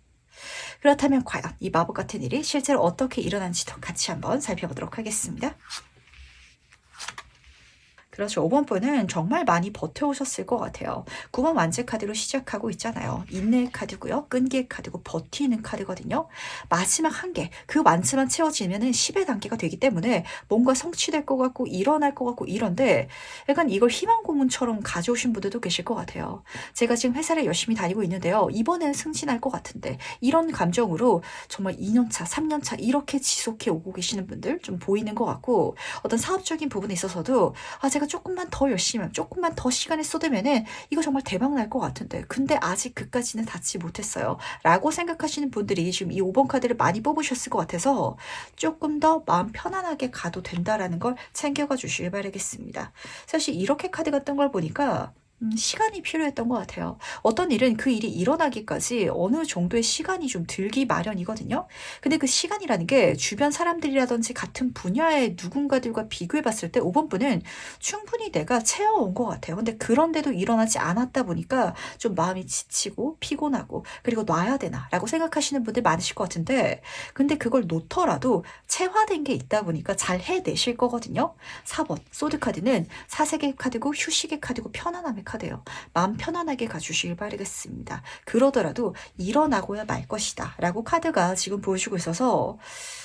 그렇다면 과연 이 마법 같은 일이 실제로 어떻게 일어난지도 같이 한번 살펴보도록 하겠습니다. 그렇죠. 5번 분은 정말 많이 버텨오셨을 것 같아요. 9번 완제 카드로 시작하고 있잖아요. 인내의 카드고요. 끈기의 카드고 버티는 카드거든요. 마지막 한 개, 그 완츠만 채워지면은 10의 단계가 되기 때문에 뭔가 성취될 것 같고 일어날 것 같고 이런데 약간 이걸 희망 고문처럼 가져오신 분들도 계실 것 같아요. 제가 지금 회사를 열심히 다니고 있는데요. 이번에는 승진할 것 같은데 이런 감정으로 정말 2년차, 3년차 이렇게 지속해 오고 계시는 분들 좀 보이는 것 같고 어떤 사업적인 부분에 있어서도 제가 조금만 더 열심히 하면 조금만 더 시간을 쏟으면은 이거 정말 대박 날 것 같은데 근데 아직 그까지는 닿지 못했어요 라고 생각하시는 분들이 지금 이 5번 카드를 많이 뽑으셨을 것 같아서 조금 더 마음 편안하게 가도 된다라는 걸 챙겨가 주시길 바라겠습니다. 사실 이렇게 카드가 뜬 걸 보니까 시간이 필요했던 것 같아요. 어떤 일은 그 일이 일어나기까지 어느 정도의 시간이 좀 들기 마련이거든요. 근데 그 시간이라는 게 주변 사람들이라든지 같은 분야의 누군가들과 비교해 봤을 때 5번 분은 충분히 내가 채워온 것 같아요. 근데 그런데도 일어나지 않았다 보니까 좀 마음이 지치고 피곤하고 그리고 놔야 되나 라고 생각하시는 분들 많으실 것 같은데 근데 그걸 놓더라도 체화된 게 있다 보니까 잘 해내실 거거든요. 4번 소드카드는 사색의 카드고 휴식의 카드고 편안함의 카드예요. 마음 편안하게 가주시길 바라겠습니다. 그러더라도 일어나고야 말 것이다 라고 카드가 지금 보여주고 있어서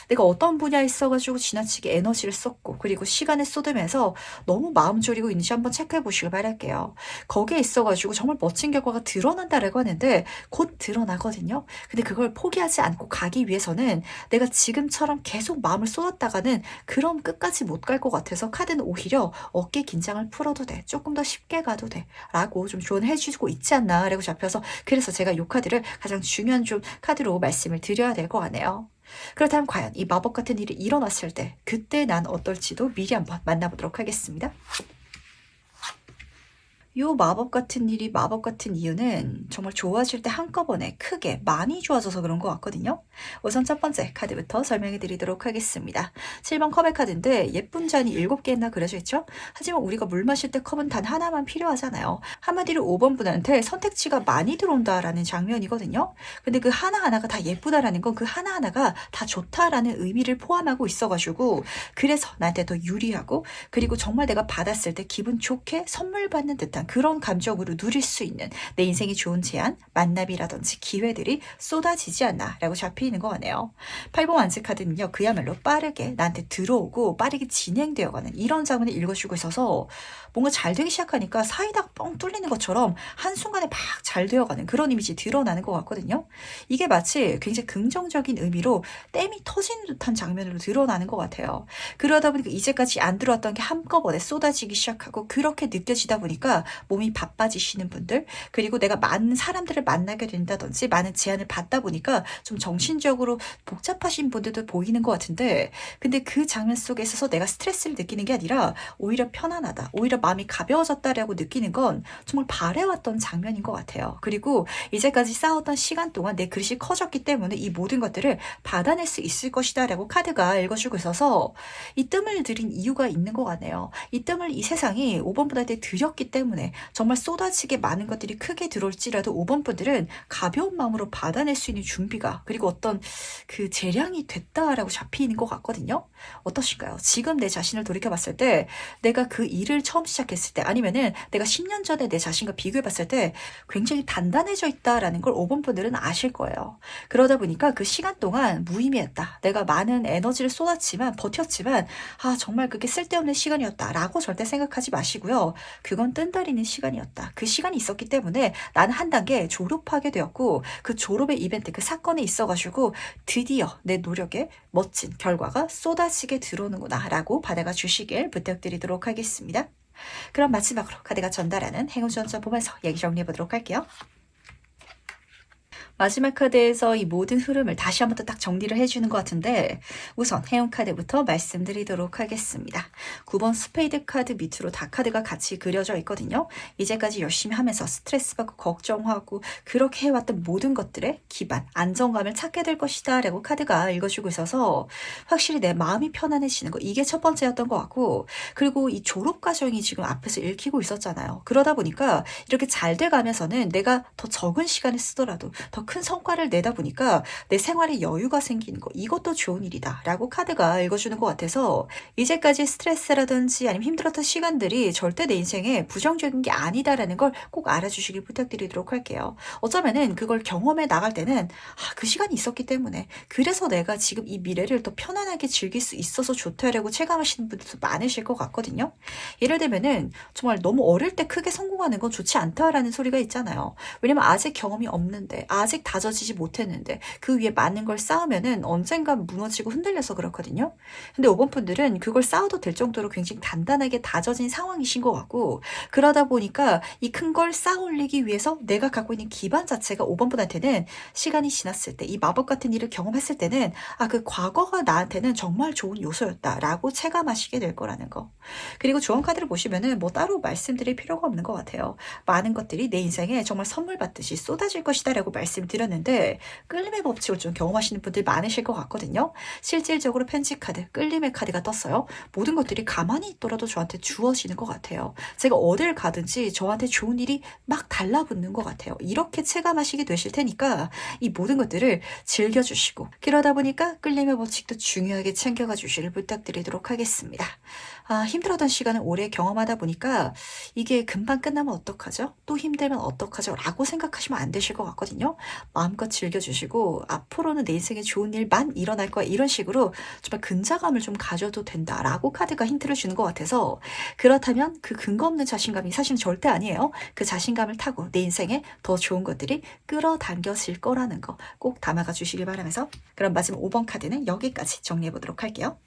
내가 어떤 분야에 있어가지고 지나치게 에너지를 썼고 그리고 시간을 쏟으면서 너무 마음 졸이고 있는지 한번 체크해 보시길 바랄게요. 거기에 있어가지고 정말 멋진 결과가 드러난다라고 하는데 곧 드러나거든요. 근데 그걸 포기하지 않고 가기 위해서는 내가 지금처럼 계속 마음을 쏟았다가는 그럼 끝까지 못 갈 것 같아서 카드는 오히려 어깨 긴장을 풀어도 돼. 조금 더 쉽게 가도 돼. 라고 좀 조언해 주고 있지 않나 라고 잡혀서 그래서 제가 이 카드를 가장 중요한 좀 카드로 말씀을 드려야 될 것 같네요. 그렇다면 과연 이 마법 같은 일이 일어났을 때 그때 난 어떨지도 미리 한번 만나보도록 하겠습니다. 요 마법 같은 일이 마법 같은 이유는 정말 좋아질 때 한꺼번에 크게 많이 좋아져서 그런 것 같거든요. 우선 첫 번째 카드부터 설명해 드리도록 하겠습니다. 7번 컵의 카드인데 예쁜 잔이 7개나 그려져 있죠. 하지만 우리가 물 마실 때 컵은 단 하나만 필요하잖아요. 한마디로 5번 분한테 선택지가 많이 들어온다라는 장면이거든요. 근데 그 하나하나가 다 예쁘다라는 건 그 하나하나가 다 좋다라는 의미를 포함하고 있어가지고 그래서 나한테 더 유리하고 그리고 정말 내가 받았을 때 기분 좋게 선물 받는 듯한 그런 감정으로 누릴 수 있는 내 인생이 좋은 제안, 만남이라든지 기회들이 쏟아지지 않나 라고 잡히는 거 같네요. 8번 완즈 카드는요. 그야말로 빠르게 나한테 들어오고 빠르게 진행되어가는 이런 장면을 읽어주고 있어서 뭔가 잘 되기 시작하니까 사이다가 뻥 뚫리는 것처럼 한순간에 막 잘 되어가는 그런 이미지 드러나는 것 같거든요. 이게 마치 굉장히 긍정적인 의미로 댐이 터지는 듯한 장면으로 드러나는 것 같아요. 그러다 보니까 이제까지 안 들어왔던 게 한꺼번에 쏟아지기 시작하고 그렇게 느껴지다 보니까 몸이 바빠지시는 분들, 그리고 내가 많은 사람들을 만나게 된다든지 많은 제한을 받다 보니까 좀 정신적으로 복잡하신 분들도 보이는 것 같은데, 근데 그 장면 속에 있어서 내가 스트레스를 느끼는 게 아니라 오히려 편안하다, 오히려 마음이 가벼워졌다라고 느끼는 건 정말 바래왔던 장면인 것 같아요. 그리고 이제까지 쌓았던 시간 동안 내 그릇이 커졌기 때문에 이 모든 것들을 받아낼 수 있을 것이다 라고 카드가 읽어주고 있어서 이 뜸을 들인 이유가 있는 것 같네요. 이 뜸을 이 세상이 5번 분한테 드렸기 때문에 정말 쏟아지게 많은 것들이 크게 들어올지라도 5번 분들은 가벼운 마음으로 받아낼 수 있는 준비가, 그리고 어떤 그 재량이 됐다라고 잡히는 것 같거든요. 어떠신가요? 지금 내 자신을 돌이켜봤을 때 내가 그 일을 처음 시작했을 때, 아니면은 내가 10년 전에 내 자신과 비교해봤을 때 굉장히 단단해져 있다라는 걸 5번 분들은 아실 거예요. 그러다 보니까 그 시간 동안 무의미했다, 내가 많은 에너지를 쏟았지만 버텼지만 정말 그게 쓸데없는 시간이었다라고 절대 생각하지 마시고요. 그건 뜬다리는 시간이었다. 그 시간이 있었기 때문에 나는 한 단계 졸업하게 되었고, 그 졸업의 이벤트, 그 사건에 있어가지고 드디어 내 노력에 멋진 결과가 쏟아지게 들어오는구나 라고 받아가 주시길 부탁드리도록 하겠습니다. 그럼 마지막으로 카드가 전달하는 행운전자 보면서 얘기 정리해 보도록 할게요. 마지막 카드에서 이 모든 흐름을 다시 한번 또 딱 정리를 해주는 것 같은데, 우선 해운 카드부터 말씀드리도록 하겠습니다. 9번 스페이드 카드 밑으로 다 카드가 같이 그려져 있거든요. 이제까지 열심히 하면서 스트레스 받고 걱정하고 그렇게 해왔던 모든 것들의 기반, 안정감을 찾게 될 것이다 라고 카드가 읽어주고 있어서 확실히 내 마음이 편안해지는 거, 이게 첫 번째였던 것 같고, 그리고 이 졸업 과정이 지금 앞에서 읽히고 있었잖아요. 그러다 보니까 이렇게 잘 돼가면서는 내가 더 적은 시간을 쓰더라도 더 큰 성과를 내다 보니까 내 생활에 여유가 생기는 거, 이것도 좋은 일이다 라고 카드가 읽어주는 것 같아서, 이제까지 스트레스라든지 아니면 힘들었던 시간들이 절대 내 인생에 부정적인 게 아니다라는 걸 꼭 알아주시길 부탁드리도록 할게요. 어쩌면은 그걸 경험해 나갈 때는 그 시간이 있었기 때문에, 그래서 내가 지금 이 미래를 더 편안하게 즐길 수 있어서 좋다라고 체감하시는 분들도 많으실 것 같거든요. 예를 들면은 정말 너무 어릴 때 크게 성공하는 건 좋지 않다라는 소리가 있잖아요. 왜냐면 아직 경험이 없는데, 아직 다져지지 못했는데 그 위에 많은 걸 쌓으면은 언젠간 무너지고 흔들려서 그렇거든요. 근데 5번 분들은 그걸 쌓아도 될 정도로 굉장히 단단하게 다져진 상황이신 것 같고, 그러다 보니까 이 큰 걸 쌓아 올리기 위해서 내가 갖고 있는 기반 자체가 5번 분한테는 시간이 지났을 때, 이 마법 같은 일을 경험했을 때는 그 과거가 나한테는 정말 좋은 요소였다라고 체감하시게 될 거라는 거. 그리고 조언 카드를 보시면은 뭐 따로 말씀드릴 필요가 없는 것 같아요. 많은 것들이 내 인생에 정말 선물 받듯이 쏟아질 것이다라고 말씀드렸는데, 끌림의 법칙을 좀 경험하시는 분들 많으실 것 같거든요. 실질적으로 편지 카드, 끌림의 카드가 떴어요. 모든 것들이 가만히 있더라도 저한테 주어지는 것 같아요. 제가 어딜 가든지 저한테 좋은 일이 막 달라붙는 것 같아요. 이렇게 체감하시게 되실 테니까 이 모든 것들을 즐겨주시고, 그러다 보니까 끌림의 법칙도 중요하게 챙겨가 주시길 부탁드리도록 하겠습니다. 힘들었던 시간을 오래 경험하다 보니까 이게 금방 끝나면 어떡하죠? 또 힘들면 어떡하죠? 라고 생각하시면 안 되실 것 같거든요. 마음껏 즐겨주시고, 앞으로는 내 인생에 좋은 일만 일어날 거야, 이런 식으로 정말 근자감을 좀 가져도 된다라고 카드가 힌트를 주는 것 같아서, 그렇다면 그 근거 없는 자신감이 사실은 절대 아니에요. 그 자신감을 타고 내 인생에 더 좋은 것들이 끌어당겨질 거라는 거 꼭 담아가 주시길 바라면서, 그럼 마지막 5번 카드는 여기까지 정리해 보도록 할게요.